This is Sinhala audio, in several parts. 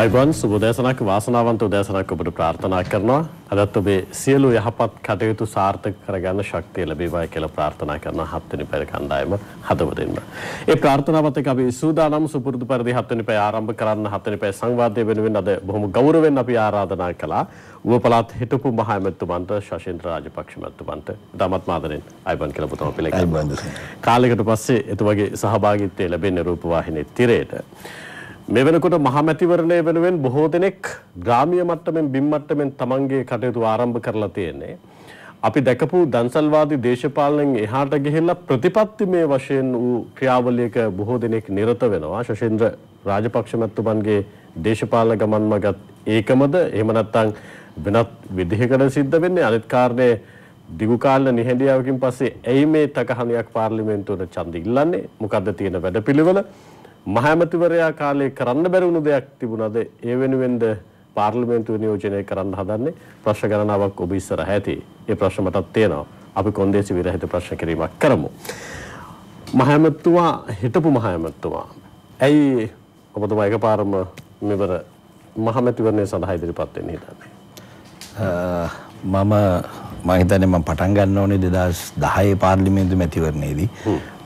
අයිබන් සුබ උදෑසනක් වාසනාවන්ත උදෑසනක් ඔබට ප්‍රාර්ථනා කරනවා. අදත් ඔබේ සියලු යහපත් කටයුතු සාර්ථක කරගන්න ශක්තිය ලැබේවායි කියලා ප්‍රාර්ථනා කරන 7 වෙනි පැය කණ්ඩායම හදවතින්ම. ඒ ප්‍රාර්ථනාවත් එක්ක අපි සූදානම් සුපුරුදු පරිදි 7 වෙනි පැය ආරම්භ කරන්න 7 වෙනි පැය සංවාදය වෙනුවෙන් අද බොහොම ගෞරවයෙන් අපි ආරාධනා කළා. ඌව පළාත් හිටපු මහ ඇමතුමන්ට ශෂීන්ද්‍ර රාජපක්ෂ මැතිතුමන්ට දමත් මාදරෙන් අයිබන් කියලා පුතම පිළිගන්නවා. කාලයකට පස්සේ එතුමගේ සහභාගීත්වය ලැබෙන රූපවාහිනී තිරයට මේ වෙනකොට මහමැතිවරණය වෙනුවෙන් බොහෝ දෙනෙක් ග්‍රාමීය මට්ටමින් බිම් මට්ටමින් තමන්ගේ කටයුතු ආරම්භ කරලා තියෙන්නේ. අපි දැකපු දන්සල්වාදී දේශපාලනයෙන් එහාට ගිහිල්ලා ප්‍රතිපත්තිමය වශයෙන් වූ ක්‍රියාවලියක බොහෝ දෙනෙක් නිරත වෙනවා. ශෂීන්ද්‍ර රාජපක්ෂ මැතිතුමන්ගේ දේශපාලන ගමන් මගත් ඒකමද එහෙම නැත්නම් වෙනත් විදිහකට සිද්ධ වෙන්නේ? අනිත් කාරණේ දිගු කාල නිහඬියාවකින් පස්සේ ඇයි මේ තකහණියක් පාර්ලිමේන්තුවට ඡන්ද ඉල්ලන්නේ? මොකද්ද තියෙන වැඩපිළිවෙල? මහමැතිවරයා කාලේ කරන්න බැරි වුණු දෙයක් තිබුණාද? ඒ වෙනුවෙන්ද පාර්ලිමේන්තුව නියෝජනය කරන්න හදන්නේ? ප්‍රශ්න ගණනාවක් ඔබ ඉස්සරහ ඇති. ඒ ප්‍රශ්න මටත් තියෙනවා. අපි කොන්දේසි විරහිත ප්‍රශ්න කිරීමක් කරමු. මහමැතිතුමා හිටපු මහමැතිතුමා ඇයි ඔබතුමා එකපාරම මෙවර මහමැතිවරණය සඳහා ඉදිරිපත් වෙන්න හිතන්නේ? මම හිතන්නේ මම පටන් ගන්න ඕනේ 2010 පාර්ලිමේන්තු මැතිවරණයේදී.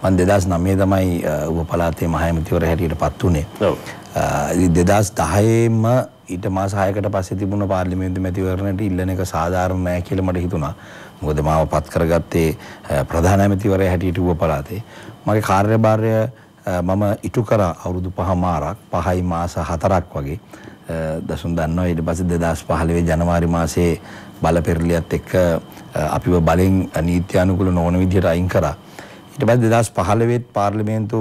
මම 2009 තමයි ඌව පළාතේ මහ ඇමතිවරයා හැටියට පත් වුණේ. ඔව්. 2010ම ඊට මාස 6කට පස්සේ තිබුණ පාර්ලිමේන්තු මැතිවරණයට ඉල්ලන එක සාධාරණ නැහැ කියලා මට හිතුණා. මොකද මාව පත් කරගත්තේ ප්‍රධාන ඇමතිවරයා හැටියට ඌව පළාතේ. මගේ කාර්යභාරය මම ඉටු කරා අවුරුදු 5 මාස 4ක් වගේ. දසුන් දන්නවා ඊට පස්සේ 2015 ජනවාරි මාසයේ බල පෙරලියත් එක්ක අපිව බලෙන් නීත්‍යානුකූල නොවන විදිහට අයින් කරා. ඊට පස්සේ 2015 පාර්ලිමේන්තු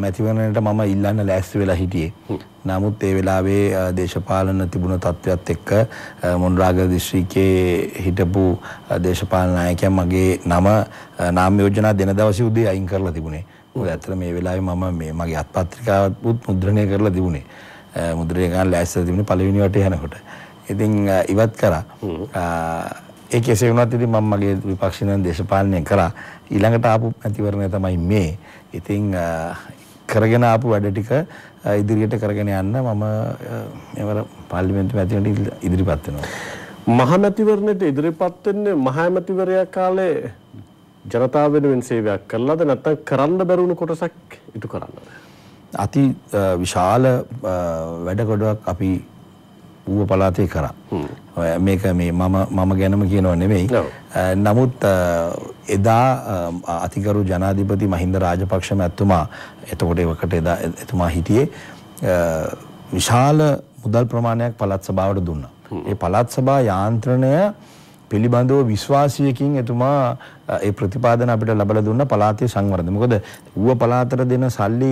මැතිවරණයට මම ඉල්ලන්න ලෑස්ති වෙලා හිටියේ. නමුත් ඒ වෙලාවේ දේශපාලන තිබුණ තත්ත්වයක් එක්ක මොණරාගල දිස්ත්‍රික්කයේ හිටපු දේශපාලන නායකයන් මගේ නම නාම යෝජනා දෙන දවසේ උදේ අයින් කරලා තිබුණේ. මොකද ඇත්තට මේ වෙලාවේ මම මගේ අත්පත්‍රිකාවත් මුද්‍රණය කරලා තිබුණේ. මුද්‍රණය ගන්න ලෑස්තිලා තිබුණේ පළවෙනි වටේ යනකොට. ඉතින් ඉවත් කරා. ඒ කෙසේ වුණත් ඉතින් මම මගේ විපක්ෂයෙන් දේශපාලනය කරා. ඊළඟට ආපු මැතිවරණය තමයි මේ. ඉතින් කරගෙන ආපු වැඩ ටික ඉදිරියට කරගෙන යන්න මම මෙවර පාර්ලිමේන්තු මැතිවරණයට ඉදිරිපත් වෙනවා. මහ මැතිවරණයට ඉදිරිපත් වෙන්නේ මහ මැතිවරයා කාලේ ජනතාව වෙනුවෙන් සේවයක් කළාද නැත්නම් කරන්න බැරුණු කොටසක් ඉටු කරන්නද? අති විශාල වැඩ කොටයක් අපි ඌව පළාතේ කරා. මේක මේ මම ගැනම කියනව නෙමෙයි. නමුත් එදා අතිගරු ජනාධිපති මහින්ද රාජපක්ෂ මැතිතුමා එතකොට ඒවකට එදා එතුමා හිටියේ විශාල මුදල් ප්‍රමාණයක් පළාත් සභාවට දුන්නා. ඒ පළාත් සභා යාන්ත්‍රණය පිළිබඳව විශ්වාසයකින් එතුමා ඒ ප්‍රතිපාදන අපිට ලබලා දුන්න පළාතේ සංවර්ධන. මොකද ඌව පළාතට දෙන සල්ලි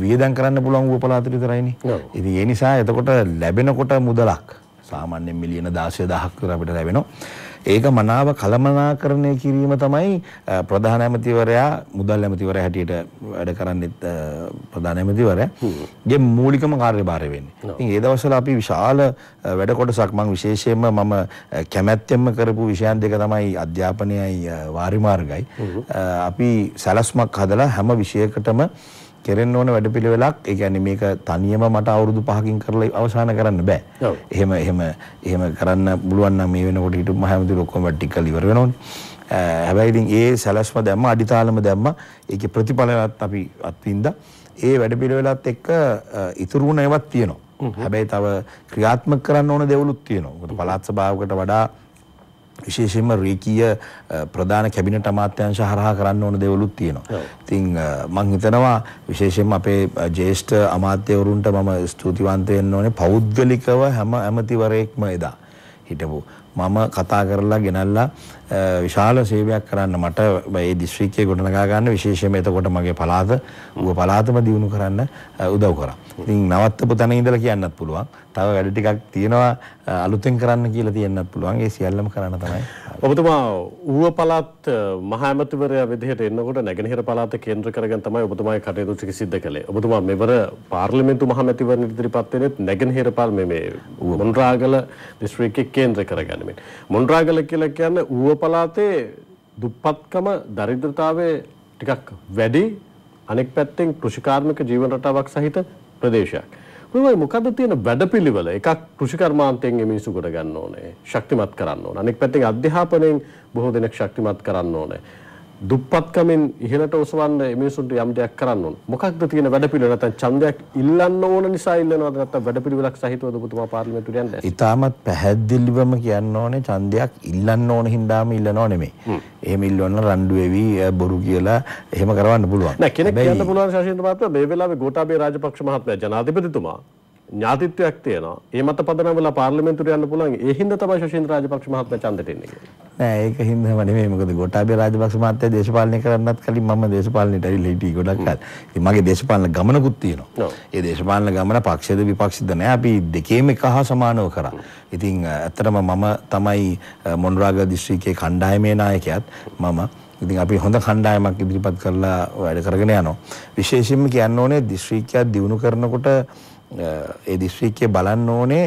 වියදම් කරන්න පුළුවන් ඌව පළාතට විතරයිනේ. ඉතින් ඒ නිසා එතකොට ලැබෙනකොට මුදලක් සාමාන්‍යයෙන් මිලියන 16000ක් විතර අපිට ලැබෙනවා. ඒක මනාව කළමනාකරණය කිරීම තමයි ප්‍රධාන ඇමතිවරයා මුදල් ඇමතිවරයා හැටියට වැඩ කරන්නේ ප්‍රධාන ඇමතිවරයාගේ මූලිකම කාර්යභාරය වෙන්නේ. ඉතින් ඒ දවස්වල අපි විශාල වැඩ කොටසක් මම විශේෂයෙන්ම මම කැමැත්තෙන්ම කරපු විෂයන් දෙක තමයි අධ්‍යාපනයයි වාරි මාර්ගයි. අපි සැලැස්මක් හදලා හැම විෂයකටම කෙරෙන්න ඕන වැඩපිළිවෙලක්. ඒ කියන්නේ මේක තනියම මට අවුරුදු 5කින් කරලා අවසන් කරන්න බෑ. එහෙම කරන්න පුළුවන් නම් මේ වෙනකොට හිටපු මහමැතිවරු ඔක්කොම ටිකල් ඉවර වෙනවනේ. හැබැයි ඉතින් ඒ සැලැස්ම දැම්ම අඩිතාලම දැම්ම. ඒකේ ප්‍රතිඵලවත් අපි අත්විඳා. ඒ වැඩපිළිවෙලත් එක්ක ඉතුරු වුණ ඒවාත් තියෙනවා. හැබැයි තව ක්‍රියාත්මක කරන්න ඕන දේවලුත් තියෙනවා. මොකද පළාත් සභාවකට වඩා විශේෂයෙන්ම රේකීය ප්‍රධාන කැබිනට් අමාත්‍යාංශ හරහා කරන්න ඕන දේවලුත් තියෙනවා. ඉතින් මම හිතනවා විශේෂයෙන්ම අපේ ජ්‍යෙෂ්ඨ අමාත්‍යවරුන්ට මම ස්තුතිවන්ත වෙන්න ඕනේ. පෞද්ගලිකව හැම ඇමතිවරයෙක්ම එදා හිටපු මම කතා කරලා ගෙනල්ලා විශාල සේවයක් කරන්න මට මේ දිස්ත්‍රික්කයේ ගොඩනගා ගන්න විශේෂයෙන්ම එතකොට මගේ පළාත ඌව පළාතම දියුණු කරන්න උදව් කරා. ඉතින් නවත්තපු තැන ඉඳලා කියන්නත් පුළුවන්. තව වැඩ ටිකක් තියෙනවා අලුතෙන් කරන්න කියලා තියෙන්නත් පුළුවන්. ඒ සියල්ලම කරන්න තමයි. ඔබතුමා ඌව පළාත් මහ ඇමතිවරයා විදිහට එනකොට නැගෙනහිර පළාත කේන්ද්‍ර කරගෙන තමයි ඔබතුමාගේ කටයුතු ටික සිද්ධ කළේ. ඔබතුමා මෙවර පාර්ලිමේන්තු මහ මැතිවරණයට ඉදිරිපත් වෙන්නේ නැගෙනහිර මේ මොණරාගල දිස්ත්‍රික්කයේ කේන්ද්‍ර කරගෙන. මොණරාගල කියලා කියන්නේ ඌව පළාතේ දුප්පත්කම දරිද්‍රතාවයේ ටිකක් වැඩි, අනෙක් පැත්තෙන් කෘෂිකාර්මික ජීවන රටාවක් සහිත ප්‍රදේශයක්. මේ මොකද්ද තියෙන වැඩපිළිවෙල? එකක් කෘෂි කර්මාන්තයෙන් මිනිසු කොට ගන්න ඕනේ, ශක්තිමත් කරන්න ඕනේ. අනෙක් පැත්තෙන් අධ්‍යාපනයෙන් බොහෝ දෙනෙක් ශක්තිමත් කරන්න ඕනේ. දුප්පත්කමින් ඉහළට ඔසවන්න මිනිසුන්ට යම් දෙයක් කරන්න ඕන. මොකක්ද තියෙන වැඩපිළිවෙල? නැත්නම් ඡන්දයක් ඉල්ලන්න ඕන නිසා ඉල්ලනවද නැත්නම් වැඩපිළිවෙලක් සහිතවද ඔබතුමා පාර්ලිමේන්තුවට යන්නේ? ඊටමත් පැහැදිලිවම කියන්න ඕනේ ඡන්දයක් ඉල්ලන්න ඕන හින්දාම ඉල්ලනව නෙමෙයි. එහෙම ඉල්ලවන්න රණ්ඩු වෙවි බොරු කියලා එහෙම කරවන්න පුළුවන්. නෑ කෙනෙක් කියන්න පුළුවන් ශාසීන්ද්‍ර මහත්මයා මේ වෙලාවේ ගෝඨාභය රාජපක්ෂ මහත්මයා ජනාධිපතිතුමා ඥාතිත්වයක් තියෙනවා. ඒ මත පදනම් වෙලා පාර්ලිමේන්තුවට යන්න පුළුවන්. ඒ හින්දා තමයි ශාසීන්ද්‍ර රාජපක්ෂ මහත්මයා ඡන්දෙට එන්නේ කියලා. නෑ ඒක හින්දාම නෙමෙයි. මොකද ගෝඨාභය රාජපක්ෂ මහත්තයා දේශපාලනය කරන්නත් කලින් මම දේශපාලනයට ඇවිල්ලා හිටියේ ගොඩක් කල්. ඉතින් මගේ දේශපාලන ගමනකුත් තියෙනවා. ඒ දේශපාලන ගමන පක්ෂයේද විපක්ෂයේද නෑ. අපි දෙකේම එක හා සමානව කරා. ඉතින් ඇත්තටම මම තමයි මොණරාගල දිස්ත්‍රික්කයේ කණ්ඩායමේ නායකයාත් මම. ඉතින් අපි හොඳ කණ්ඩායමක් ඉදිරිපත් කරලා වැඩ කරගෙන යනවා. විශේෂයෙන්ම කියන්න ඕනේ දිස්ත්‍රික්කයක් දියුණු කරනකොට ඒ දිස්ත්‍රික්කයේ බලන්න ඕනේ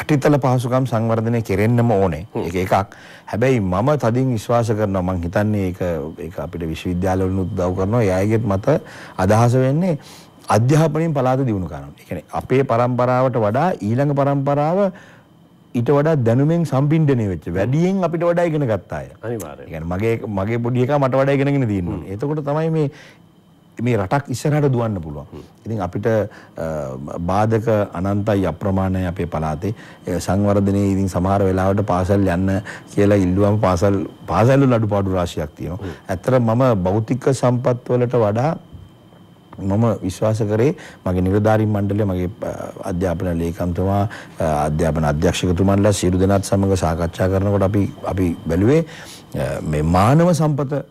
යටිතල පහසුකම් සංවර්ධනය කෙරෙන්නම ඕනේ. ඒක එකක්. හැබැයි මම තදින් විශ්වාස කරනවා මං හිතන්නේ ඒක අපිට විශ්වවිද්‍යාලවලුත් උදව් කරනවා. එයාගෙත් මත අදහස වෙන්නේ අධ්‍යාපනයෙන් පළාත දියුණු කරනවා. ඒ කියන්නේ අපේ પરම්පරාවට වඩා ඊළඟ પરම්පරාව ඊට වඩා දැනුමෙන් සම්පින්ඩණය වෙච්ච වැඩියෙන් අපිට වඩා ඉගෙන ගත්ත අය. අනිවාර්යයෙන්. ඒ කියන්නේ මගේ පොඩි එකා මට වඩා ඉගෙනගෙන තියෙනවා. එතකොට තමයි මේ රටක් ඉස්සරහට දුවන්න පුළුවන්. ඉතින් අපිට බාධක අනන්තයි අප්‍රමාණයි අපේ පළාතේ. සංවර්ධනයේ ඉතින් සමහර වෙලාවට පාසල් යන්න කියලා ඉල්ලුවම පාසල් වල අඩුපාඩු රාශියක් තියෙනවා. ඇත්තට මම භෞතික සම්පත් වලට වඩා මම විශ්වාස කරේ මගේ නිලධාරීන් මණ්ඩලය මගේ අධ්‍යාපන ලේකම්තුමා අධ්‍යාපන අධ්‍යක්ෂකතුමන්ලා සියලු දෙනාත් සමග සාකච්ඡා කරනකොට අපි බැලුවේ මේ මානව සම්පත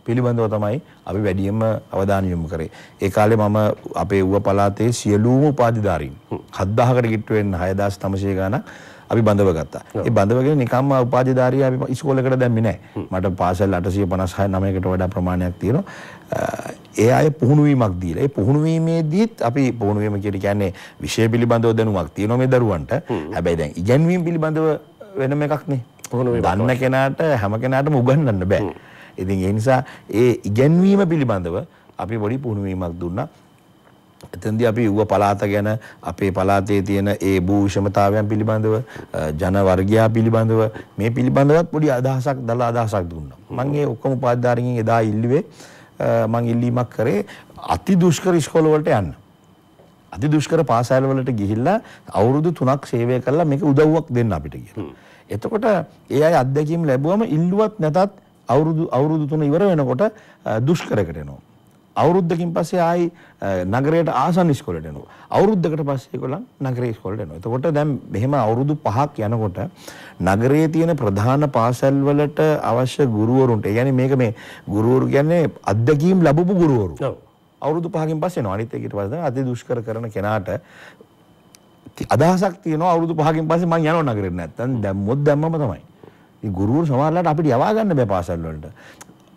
පිළිබඳව තමයි අපි වැඩියෙන්ම අවධානය යොමු කරේ. ඒ කාලේ මම අපේ ඌව පළාතේ සියලුම උපාධිධාරීන් 7000කට කිට්ටු වෙන්න 6900 ගාණක් අපි බඳව ගත්තා. ඒ බඳවගෙන නිකම්ම උපාධිධාරියා අපි ඉස්කෝලේකට දැම්මේ නැහැ. මට පාසල් 856 9කට වඩා ප්‍රමාණයක් තියෙනවා. ඒ අය පුහුණු වීමක් දීලා. ඒ පුහුණු වීමේදීත් අපි පුහුණු වීම කියන්නේ විෂය පිළිබඳව දැනුමක් තියෙනවා මේ දරුවන්ට. හැබැයි දැන් ඉගෙනවීම පිළිබඳව වෙනම එකක් නේ. දන්න කෙනාට හැම කෙනාටම උගන්වන්න බෑ. ඉතින් ඒ නිසා ඒ ඉගෙනවීම පිළිබඳව අපි පොඩි පුහුණු වීමක් දුන්නා. එතෙන්දී අපි ඌව පළාත ගැන අපේ පළාතේ තියෙන ඒ භූ විෂමතාවයන් පිළිබඳව ජන වර්ගයා පිළිබඳව මේ පිළිබඳවත් පොඩි අදහසක් දලා අදහසක් දුන්නා. මම ඒ ඔක්කොම උපාධිධාරීන් එදා ඉල්ලුවේ මම ඉල්ලීමක් කරේ අති දුෂ්කර ඉස්කෝල වලට යන්න. අති දුෂ්කර පාසල් වලට ගිහිල්ලා අවුරුදු 3ක් සේවය කළා මේක උදව්වක් දෙන්න අපිට කියලා. එතකොට ඒ අය අත්දැකීම් ලැබුවම ඉල්ලුවත් නැතත් අවුරුදු 3 ඉවර වෙනකොට දුෂ්කරකට එනවා. අවුරුද්දකින් පස්සේ ආයි නගරයට ආසන්න ඉස්කෝලේට එනවා. අවුරුද්දකට පස්සේ ඒගොල්ලන් නගරේ ඉස්කෝලේට එනවා. එතකොට දැන් මෙහෙම අවුරුදු 5ක් යනකොට නගරයේ තියෙන ප්‍රධාන පාසල් වලට අවශ්‍ය ගුරුවරුන්ට, ඒ කියන්නේ මේක මේ ගුරුවරු කියන්නේ අත්දැකීම් ලැබපු ගුරුවරු. අවුරුදු 5කින් පස්සේ එනවා. අනිත් එක ඊට පස්සේ අති දුෂ්කර කරන කෙනාට අදහසක් තියෙනවා අවුරුදු 5කින් පස්සේ මං යනවා නගරෙට නැත්තම් දැම්මොත් දැම්මම තමයි. මේ ගුරුවරු සමහරලාට අපිට යවා ගන්න බෑ පාසල් වලට.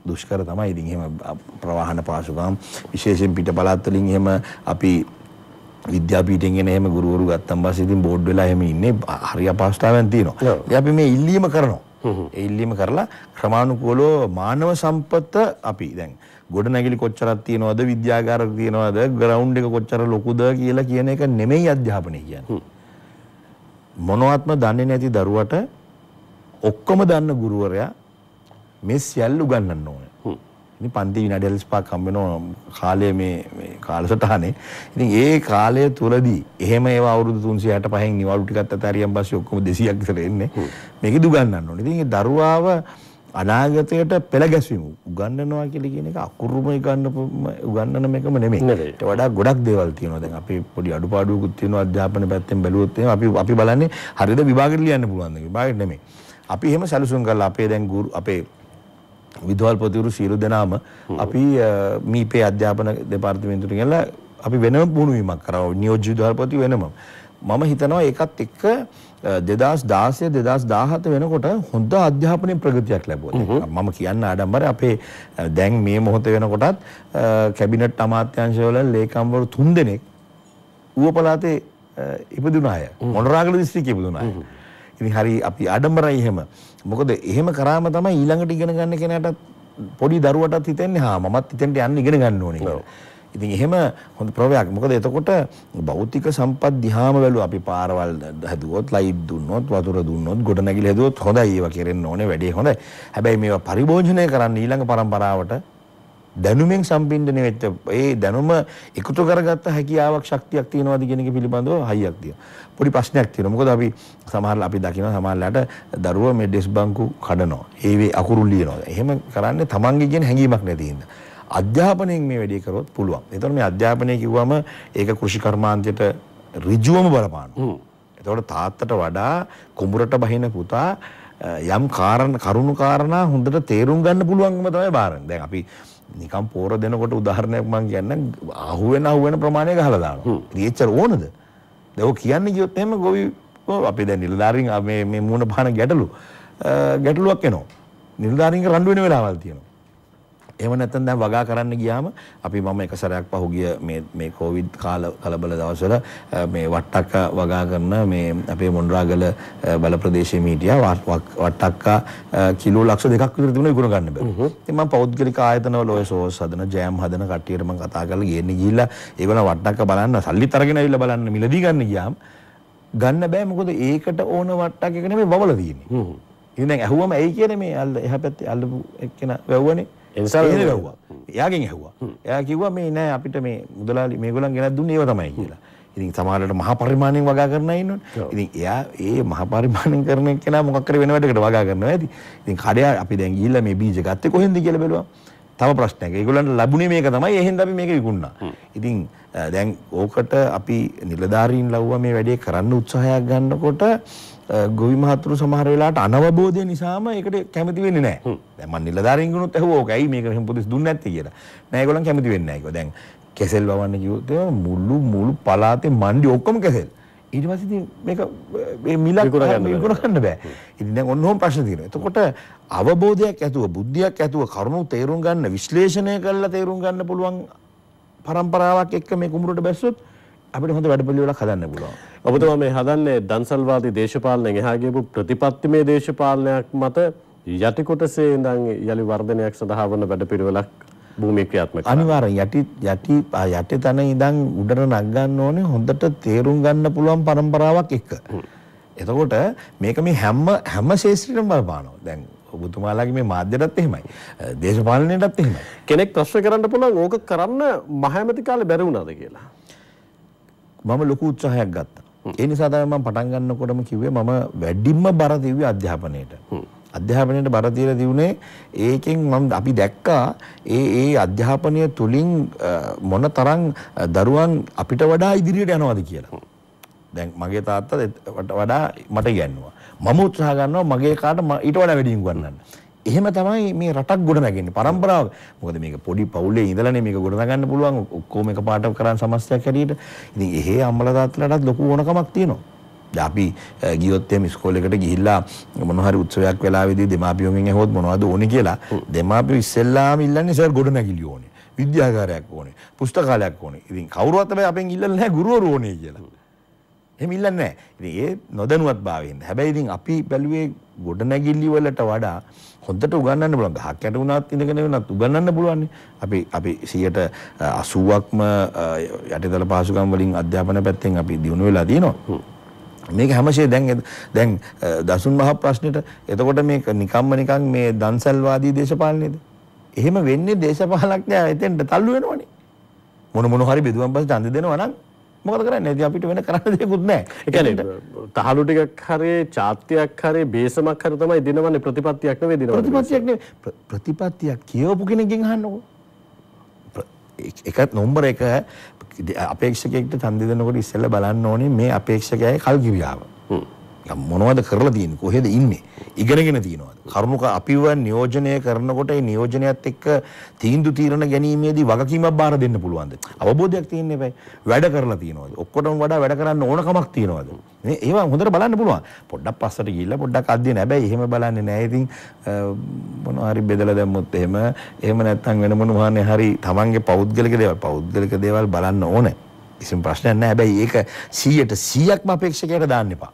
දුෂ්කර තමයි. ඉතින් එහෙම ප්‍රවාහන පාසුකම් විශේෂයෙන් පිට පළාත් වලින් එහෙම අපි විද්‍යාපීඨයෙන් එන එහෙම ගුරුවරු ගත්තන් පස්සේ ඉතින් බෝඩ් වෙලා එහෙම ඉන්නේ හරි අපහසුතාවයන් තියෙනවා. ඉතින් අපි මේ ඉල්ලීම කරනවා. ඒ ඉල්ලීම කරලා ක්‍රමානුකූලව මානව සම්පත අපි දැන් ගොඩනැගිලි කොච්චරක් තියනවද, විද්‍යාගාර තියනවද, ග්‍රවුන්ඩ් එක කොච්චර ලොකුද කියලා කියන එක නෙමෙයි අධ්‍යාපනය කියන්නේ. මොනවත්ම දන්නේ නැති දරුවට ඔක්කොම දන්න ගුරුවරයා මේ සියල්ල උගන්වන්න ඕනේ. ඉතින් පන්ති විනාඩි 45ක් හම්බ වෙනවා කාලය මේ කාලසටහනේ. ඉතින් ඒ කාලය තුලදී එහෙම ඒවා අවුරුදු 365න් නිවාඩු ටිකත් අතරියන් පස්සේ ඔක්කොම 200ක් විතර එන්නේ. මේක උගන්වන්න ඕනේ. ඉතින් ඒ දරුවාව අනාගතයට පෙළ ගැස්වීම උගන්වනවා කියලා කියන එක අකුරුම උගන්වන මේකම නෙමෙයි. ඒට වඩා ගොඩක් දේවල් තියෙනවා. දැන් අපි පොඩි අඩුපාඩුකුත් තියෙනවා අධ්‍යාපන පැත්තෙන් බැලුවොත් අපි බලන්නේ හරියද විභාගෙට ලියන්න පුළුවන්ද කියලා. විභාගෙට නෙමෙයි. අපි එහෙම සැලසුම් කරලා අපේ දැන් අපේ විද්‍යාල්පතිවරු සියලු දෙනාම අපි මීපේ අධ්‍යාපන දෙපාර්තමේන්තුවට ගිහලා අපි වෙනම පුහුණුවීමක් කරා. නියෝජ්‍ය විද්‍යාල්පති වෙනම. මම හිතනවා ඒකත් එක්ක 2016 2017 වෙනකොට හොඳ අධ්‍යාපනයේ ප්‍රගතියක් ලැබුවා. මම කියන්න ආඩම්බරයි අපේ දැන් මේ මොහොත වෙනකොටත් කැබිනට් අමාත්‍යාංශවල ලේකම්වරු 3 දෙනෙක් ඌව පළාතේ ඉපදුන අය. මොණරාගල දිස්ත්‍රික්කයේ ඉපදුන අය. ඉතින් හරි අපි ආඩම්බරයි එහෙම. මොකද එහෙම කරාම තමයි ඊළඟට ඉගෙන ගන්න කෙනාට පොඩි දරුවටත් හිතෙන්නේ මමත් හිතෙන්ට යන්න ඉගෙන ගන්න ඕනේ කියලා. ඉතින් එහෙම හොඳ ප්‍රවයක්. මොකද එතකොට භෞතික සම්පත් දිහාම බැලුවා අපි පාරවල් හැදුවොත්, ලයිට් දුන්නොත්, වතුර දුන්නොත්, ගොඩනැගිලි හැදුවොත් හොඳයි, ඒවා කෙරෙන්න ඕනේ, වැඩේ හොඳයි. හැබැයි මේවා පරිභෝජනය කරන්න ඊළඟ පරම්පරාවට දැනුමෙන් සම්පින්දනය වෙච්ච ඒ දැනුම එකතු කරගත්ත හැකියාවක් ශක්තියක් තියෙනවාද කියන එක පිළිබඳව හයියක් තියෙනවා. පොඩි ප්‍රශ්නයක් තියෙනවා. මොකද අපි සමහරවිට අපි දකිනවා සමහරවිට දරුවෝ මේ ඩෙස් බංකු කඩනවා. ඒ අකුරු ලියනවා. එහෙම කරන්නේ තමන්ගේ කියන හැඟීමක් නැති හින්දා. අධ්‍යාපනයෙන් මේ වැඩේ කරොත් පුළුවන්. ඒතකොට මේ අධ්‍යාපනය කිව්වම ඒක කෘෂි කර්මාන්තයට ඍජුවම බලපානවා. ඒතකොට තාත්තට වඩා කුඹරට බහින පුතා යම් කරුණු කාරණා හොඳට තේරුම් ගන්න පුළුවන්කම තමයි බාරන්නේ. දැන් අපි නිකම් පෝර දෙනකොට උදාහරණයක් මම කියන්නේ අහුවෙන ප්‍රමාණය ගහලා දානවා. ඉතින් එච්චර ඕනද? දැන් ඔය කියන්නේ කියොත් එහෙම ගොවි අපි දැන් නිලධාරීන් මේ මූණ පාන ගැටලුවක් එනවා. නිලධාරීන්ගේ රණ්ඩු වෙන වෙලාවල් තියෙනවා. එහෙම නැත්නම් දැන් වගා කරන්න ගියාම අපි මම එක සැරයක් පහුගිය මේ කොවිඩ් කලබල දවස්වල මේ වට්ටක්ක වගා කරන මේ අපේ මොණරාගල බල ප්‍රදේශයේ හිටියා වට්ටක්ක කිලෝ ලක්ෂ 2ක් විතර තිබුණා විකුණ ගන්න බැහැ. ඉතින් මම පෞද්ගලික ආයතනවල ඔය සෝස් හදන ජෑම් හදන කට්ටියට මම කතා කරලා ගේන්න ගිහිල්ලා ඒගොල්ලෝ වට්ටක්ක බලන්න සල්ලිත් අරගෙන ඇවිල්ලා බලන්න මිලදී ගන්න ගියාම ගන්න බෑ. මොකද ඒකට ඕන වට්ටක්ක එක නෙමෙයි වවල තියෙන්නේ. ඉතින් දැන් ඇහුවම ඇයි කියන්නේ මේ එහා පැත්තේ අල්ලපු එක්කෙනා වැව්වනේ. එයාගෙන් ඇහුවා. එයා කිව්වා මේ නෑ අපිට මේ මුදලාලි මේගොල්ලන් ගෙනත් දුන්නේ ඒව තමයි කියලා. ඉතින් සමහරවිට මහා පරිමාණයෙන් වගා කරන අය ඉන්නවනේ. ඉතින් එයා ඒ මහා පරිමාණයෙන් කරන කෙනා මොකක් කර වෙන වැඩකට වගා කරනවා ඇති. ඉතින් කඩේ අපි දැන් ගිහිල්ලා මේ බීජ ගත්තේ කොහෙන්ද කියලා බැලුවා. තව ප්‍රශ්නයක්. ඒගොල්ලන්ට ලැබුණේ මේක තමයි. ඒ හින්දා අපි මේක විකුණනවා. ඉතින් දැන් ඕකට අපි නිලධාරීන් ලව්වා මේ වැඩේ කරන්න උත්සාහයක් ගන්නකොට ගොවි මහතුරු සමහර වෙලාවට අනවබෝධය නිසාම ඒකට කැමති වෙන්නේ නැහැ. දැන් මම නිලධාරීන් ගුණොත් ඇහුවා ඕක ඇයි මේක මෙහෙම පොදිස් දුන්නේ නැත්තේ කියලා. නෑ ඒගොල්ලන් කැමති වෙන්නේ නැහැ කිව්වා. දැන් කෙසෙල් වවන්න කිව්වොත් මුළු පළාතේ මණ්ඩි ඔක්කොම කෙසෙල්. ඊට පස්සේ ඉතින් මේක මේ මිලක් විකුණ ගන්න බෑ. ඉතින් දැන් ඔන්නෝම ප්‍රශ්න තියෙනවා. එතකොට අවබෝධයක් ඇතුව, බුද්ධියක් ඇතුව කරුණු තේරුම් ගන්න, විශ්ලේෂණය කරලා තේරුම් ගන්න පුළුවන් පරම්පරාවක් එක්ක මේ කුඹුරට බැස්සොත් අපිට හොඳ වැඩපිළිවෙලක් හදන්න පුළුවන්. ඔබතුමා මේ හදන්නේ දන්සල්වාදී දේශපාලනයෙන් එහා ගියපු ප්‍රතිපත්තිමය දේශපාලනයක් මත යටි කොටසේ ඉඳන් යලි වර්ධනයක් සඳහා වන වැඩපිළිවෙලක් භූමිය ක්‍රියාත්මක කරනවා. අනිවාර්යෙන් යටි තැන ඉඳන් උඩට නගන්න ඕනේ හොඳට තේරුම් ගන්න පුළුවන් පරම්පරාවක් එක්ක. එතකොට මේක මේ හැම ශේෂ්ත්‍රයකම බලපානවා. දැන් ඔබතුමාලාගේ මේ මාධ්‍යයටත් එහෙමයි. දේශපාලනයටත් එහෙමයි. කෙනෙක් ප්‍රශ්න කරන්න පුළුවන් ඕක කරන්න මහමැති කාලේ බැරි වුණාද කියලා. මම ලොකු උත්සාහයක් ගත්තා. ඒ නිසා තමයි මම පටන් ගන්නකොටම කිව්වේ මම වැඩිම බර දෙව්වේ අධ්‍යාපනයට. අධ්‍යාපනයට බර දීලා දිනුනේ ඒකෙන් මම අපි දැක්කා ඒ අධ්‍යාපනය තුලින් මොනතරම් දරුවන් අපිට වඩා ඉදිරියට යනවාද කියලා. දැන් මගේ තාත්තා වඩා මට ඉගෙනුවා. මම උත්සාහ ගන්නවා මගේ කාට ඊට වඩා වැඩියෙන් උගන්වන්න. එහෙම තමයි මේ රටක් ගොඩ නැගෙන්නේ පරම්පරාව. මොකද මේක පොඩි පවුලේ ඉඳලානේ මේක ගොඩ නගන්න පුළුවන් ඔක්කොම එකපාරට කරන් සමස්තයක් හැටියට. ඉතින් එහෙ අම්මලා තාත්තලාටත් ලොකු ඕනකමක් තියෙනවා. දැන් අපි ගියොත් එම් ඉස්කෝලේකට ගිහිල්ලා මොන හරි උත්සවයක් වෙලාවේදී දෙමාපියෝගෙන් ඇහුවොත් මොනවද ඕනේ කියලා දෙමාපියෝ ඉස්සෙල්ලාම ඉල්ලන්නේ සර් ගොඩ නැගිලි ඕනේ. විද්‍යාගාරයක් ඕනේ. පුස්තකාලයක් ඕනේ. ඉතින් කවුරුවත් අපි අපෙන් ඉල්ලන්නේ නැහැ ගුරුවරු ඕනේ කියලා. එහෙම ඉල්ලන්නේ නැහැ. ඉතින් ඒ නොදැනුවත් භාවයෙන්. හැබැයි ඉතින් අපි බැලුවේ ගොඩනැගිලි වලට වඩා හොඳට උගන්වන්න පුළුවන්. ගහක් යට වුණත් ඉඳගෙන වුණත් උගන්වන්න පුළුවන්. අපි 80%ක්ම යටිතල පහසුකම් වලින් අධ්‍යාපන පැත්තෙන් අපි දියුණු වෙලා තියෙනවා. මේක හැමසේ දැන් දසුන් මහ ප්‍රශ්නෙට එතකොට මේක නිකන් මේ දන්සල්වාදී දේශපාලනයේද? එහෙම වෙන්නේ දේශපාලඥයා එතෙන්ට තල්ලු වෙනවනේ. මොන හරි බෙදුවන් පස්සේ ඡන්දෙ දෙනවා නම් මොකද කරන්නේ? ඉතින් අපිට වෙන කරන්න දෙයක්වත් නැහැ. ඒ කියන්නේ තහළු ටිකක් හරි චාත්‍යයක් හරි බේසමක් හරි තමයි දිනවන්නේ ප්‍රතිපත්තියක් නෙවෙයි දිනවන්නේ. ප්‍රතිපත්තියක් නෙවෙයි. ප්‍රතිපත්තියක් කියවපු කෙනෙක්ගෙන් අහන්නකො. එක නම්බර 1 අපේක්ෂකයෙක්ට ඡන්දෙ දෙනකොට ඉස්සෙල්ලා බලන්න ඕනේ මේ අපේක්ෂකයාගේ කල්ගිරියාව. මොනවද කරලා තියෙන්නේ? කොහෙද ඉන්නේ? ඉගෙනගෙන තියෙනවද? කරුණු අපිව නියෝජනය කරනකොට ඒ නියෝජනයත් එක්ක තීන්දුව తీරන ගැනීමේදී වගකීමක් බාර දෙන්න පුළුවන්ද? අවබෝධයක් තියෙන්න එපයි. වැඩ කරලා තියෙනවද? ඔක්කොටම වඩා වැඩ කරන්න ඕනකමක් තියෙනවද? මේ ඒවා හොඳට බලන්න පුළුවන්. පොඩ්ඩක් පස්සට ගිහිල්ලා පොඩ්ඩක් අධ්‍යයනය. හැබැයි එහෙම බලන්නේ නැහැ. ඉතින් මොනවා හරි බෙදලා දැම්මොත් එහෙම නැත්නම් වෙන මොනවා හරි තමන්ගේ පෞද්ගලික දේවල් බලන්න ඕනේ. කිසිම ප්‍රශ්නයක් නැහැ. හැබැයි ඒක 100%ක්ම අපේක්ෂකයට දාන්න එපා.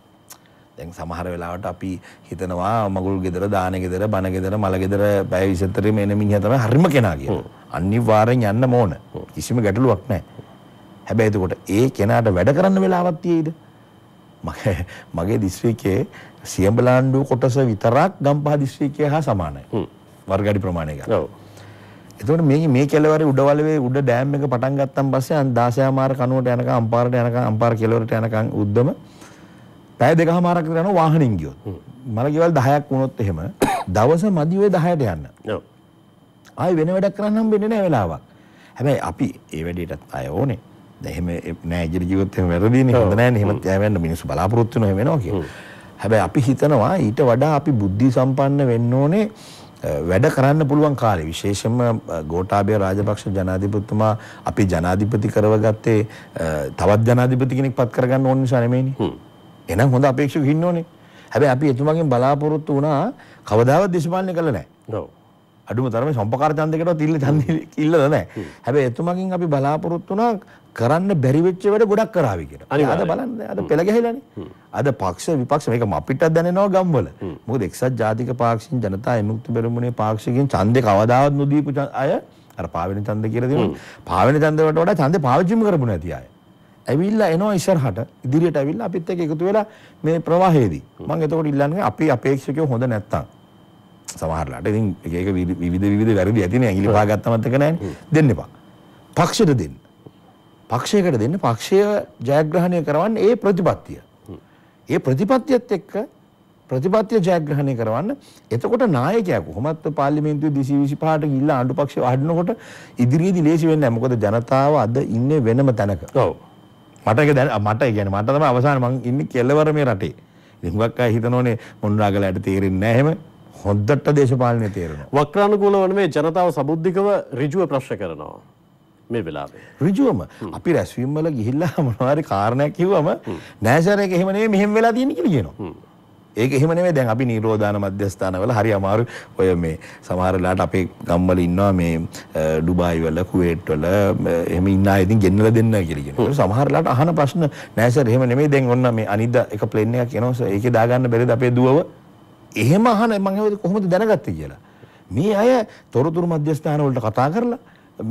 දැන් සමහර වෙලාවට අපි හිතනවා මගුල් ගෙදර දාන ගෙදර බන ගෙදර මල ගෙදර බය විසතරේ මෙන්න මිනිහා තමයි හරිම කෙනා කියලා. අනිවාර්යෙන් යන්න ඕන. කිසිම ගැටලුවක් නැහැ. හැබැයි එතකොට ඒ කෙනාට වැඩ කරන්න වෙලාවක් තියෙයිද? මගේ දිස්ත්‍රික්කයේ සියඹලාණ්ඩුව කොටස විතරක් ගම්පහ දිස්ත්‍රික්කය හා සමානයි. වර්ග අඩි ප්‍රමාණය ගන්න. ඔව්. එතකොට මේ කෙළවරේ උඩවලවේ උඩ ඩෑම් එක පටන් ගත්තන් පස්සේ 16:00 කනුවට යනකම් අම්පාරට යනකම් අම්පාර කෙළවරට යනකම් උද්දම පැය 2:00ක් විතර යනවා වාහනින් ගියොත්. මල ගෙවල් 10ක් වුණොත් එහෙම දවස මදි ඔය 10ට යන්න. ඔව්. ආයි වෙන වැඩක් කරන්න හම්බෙන්නේ නැහැ වෙලාවක්. හැබැයි අපි ඒ වැඩේටත් අය ඕනේ. දැන් එහෙම නෑ ඉදිරි ජීවිතේ එහෙම වැරදීනේ. හොඳ නෑනේ. එහෙම යෑවෙන්න මිනිස්සු බලාපොරොත්තු වෙනවා එහෙම වෙනවා කියලා. හැබැයි අපි හිතනවා ඊට වඩා අපි බුද්ධි සම්පන්න වෙන්න ඕනේ වැඩ කරන්න පුළුවන් කාලේ. විශේෂයෙන්ම ගෝඨාභය රාජපක්ෂ ජනාධිපතිතුමා අපි ජනාධිපති කරවගත්තේ තවත් ජනාධිපති කෙනෙක් පත් කරගන්න ඕන නිසා නෙමෙයිනේ. එහෙනම් හොඳ අපේක්ෂක ඉන්න ඕනේ. හැබැයි අපි එතුමාගෙන් බලාපොරොත්තු වුණා කවදාවත් දේශපාලනය කළා නෑ. ඔව්. අඩුම තරමේ සම්පකාර ඡන්දයකටවත් ඉල්ලලා නැහැ. හැබැයි එතුමාගෙන් අපි බලාපොරොත්තු වුණා කරන්න බැරි වෙච්ච වැඩ ගොඩක් කරાવી කියලා. අද බලන්න අද පෙළ ගැහිලානේ. අද පක්ෂ විපක්ෂ මේක අපිටත් දැනෙනවා ගම්වල. මොකද එක්සත් ජාතික පාක්ෂික ජනතා විමුක්ති පෙරමුණේ පාක්ෂිකයන් ඡන්දේ කවදාවත් නොදීපු අය අර පාවෙන ඡන්ද කියලා දෙනවා. පාවෙන ඡන්ද වලට වඩා ඡන්දේ පාවිච්චිම කරපු නැති අය. ඇවිල්ලා එනවා ඉස්සරහට ඉදිරියට ඇවිල්ලා අපිත් එක්ක එකතු වෙලා මේ ප්‍රවාහයේදී මම එතකොට ඉල්ලන්නේ අපි අපේක්ෂකයෝ හොඳ නැත්තම් සමහරලාට ඉතින් එක විවිධ වැරදි ඇතිනේ ඇඟිලි පහ ගත්තමත් එක නැහැනේ දෙන්න එපා. පක්ෂයට දෙන්න. පක්ෂයකට දෙන්න පක්ෂය ජයග්‍රහණය කරවන්න ඒ ප්‍රතිපත්තිය. ඒ ප්‍රතිපත්තියත් එක්ක ප්‍රතිපත්තිය ජයග්‍රහණය කරවන්න. එතකොට නායකයා කොහොමත් පාර්ලිමේන්තුවේ 225ට ගිහිල්ලා ආණ්ඩු පක්ෂය වඩනකොට ඉදිරියේදී ලේසි වෙන්නේ නැහැ. මොකද ජනතාව අද ඉන්නේ වෙනම තැනක. ඔව්. මට කියන්නේ මට තමයි අවසාන මං ඉන්නේ කෙළවර මේ රටේ. ඉතින් හුඟක් අය හිතනෝනේ මොණරාගලට තේරෙන්නේ නැහැ එහෙම. හොද්දට දේශපාලනය තේරෙනවා. වක්‍රානුකූලව නෙමෙයි ජනතාව සබුද්ධිකව ඍජුව ප්‍රශ්න කරනවා මේ වෙලාවේ. ඍජුවම අපි රැස්වීම වල ගිහිල්ලා මොනවා හරි කාරණයක් කිව්වම නෑසරේක එහෙම නෙමෙයි මෙහෙම වෙලා තියෙන්නේ කියලා කියනවා. ඒක එහෙම නෙමෙයි දැන් අපි නිරෝධාන මධ්‍යස්ථානවල හරි අමාරු ඔය මේ සමහර වෙලාවට අපේ ගම්වල ඉන්නවා මේ ඩුබායි වල කුවේට් වල එහෙම ඉන්න අය ඉතින් ගෙන්නලා දෙන්න කියලා කියනවා. සමහර වෙලාවට අහන ප්‍රශ්න නෑසර් එහෙම නෙමෙයි දැන් ඔන්න මේ අනිද්දා එක ප්ලේන් එකක් එනවා ඒකේ දාගන්න බැරිද අපේ දුවව එහෙම අහන මම කොහොමද දැනගත්තේ කියලා. මේ අය තොරතුරු මධ්‍යස්ථාන වලට කතා කරලා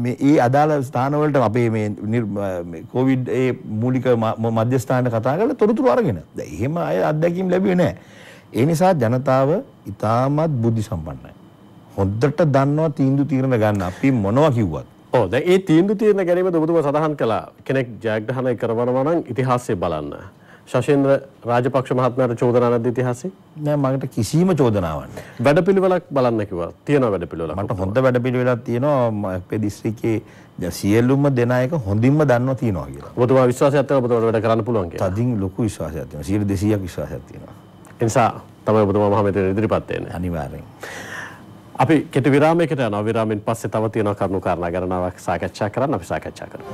මේ ඒ අදාළ ස්ථාන වලට අපේ මේ කොවිඩ් ඒ මූලික මධ්‍යස්ථාන කතා කරලා තොරතුරු අරගෙන. දැන් එහෙම අය අත්දැකීම් ලැබුවේ නැහැ. ඒ නිසා ජනතාව ඉතාමත් බුද්ධි සම්පන්නයි. හොද්දට දන්නවා තීන්දුව తీරන ගන්න අපි මොනවා කිව්වත්. ඔව් දැන් ඒ තීන්දුව తీරන ගැනීමද ඔබතුමා සඳහන් කළා. කෙනෙක් ජයග්‍රහණය කරවනවා නම් ඉතිහාසය බලන්න. ශෂේන්ද්‍ර රාජපක්ෂ මහත්මයාට චෝදනා නැද්ද ඉතිහාසයේ? නෑ මකට කිසිම චෝදනාවක් නෑ. වැඩපිළිවෙලක් බලන්න කිව්වා. තියෙනවා වැඩපිළිවෙලක්. මට හොඳ වැඩපිළිවෙලක් තියෙනවා. අපේ දිස්ත්‍රික්කයේ සියලුම දෙනා එක හොඳින්ම දන්නවා තියෙනවා කියලා. ඔබතුමා විශ්වාසයක් තියෙනවා ඔබතුමාට වැඩ කරන්න පුළුවන් කියලා. තදින් ලොකු විශ්වාසයක් තියෙනවා. 200ක් විශ්වාසයක් තියෙනවා. ඒ නිසා තමයි ඔබතුමා මහමෙතන ඉදිරිපත් වෙන්නේ. අනිවාර්යෙන්. අපි කෙටි විරාමයකට යනවා. විරාමෙන් පස්සේ තව තියෙනවා කරුණු කාරණා ගණනාවක් සාකච්ඡා කරන්න අපි සාකච්ඡා කරමු.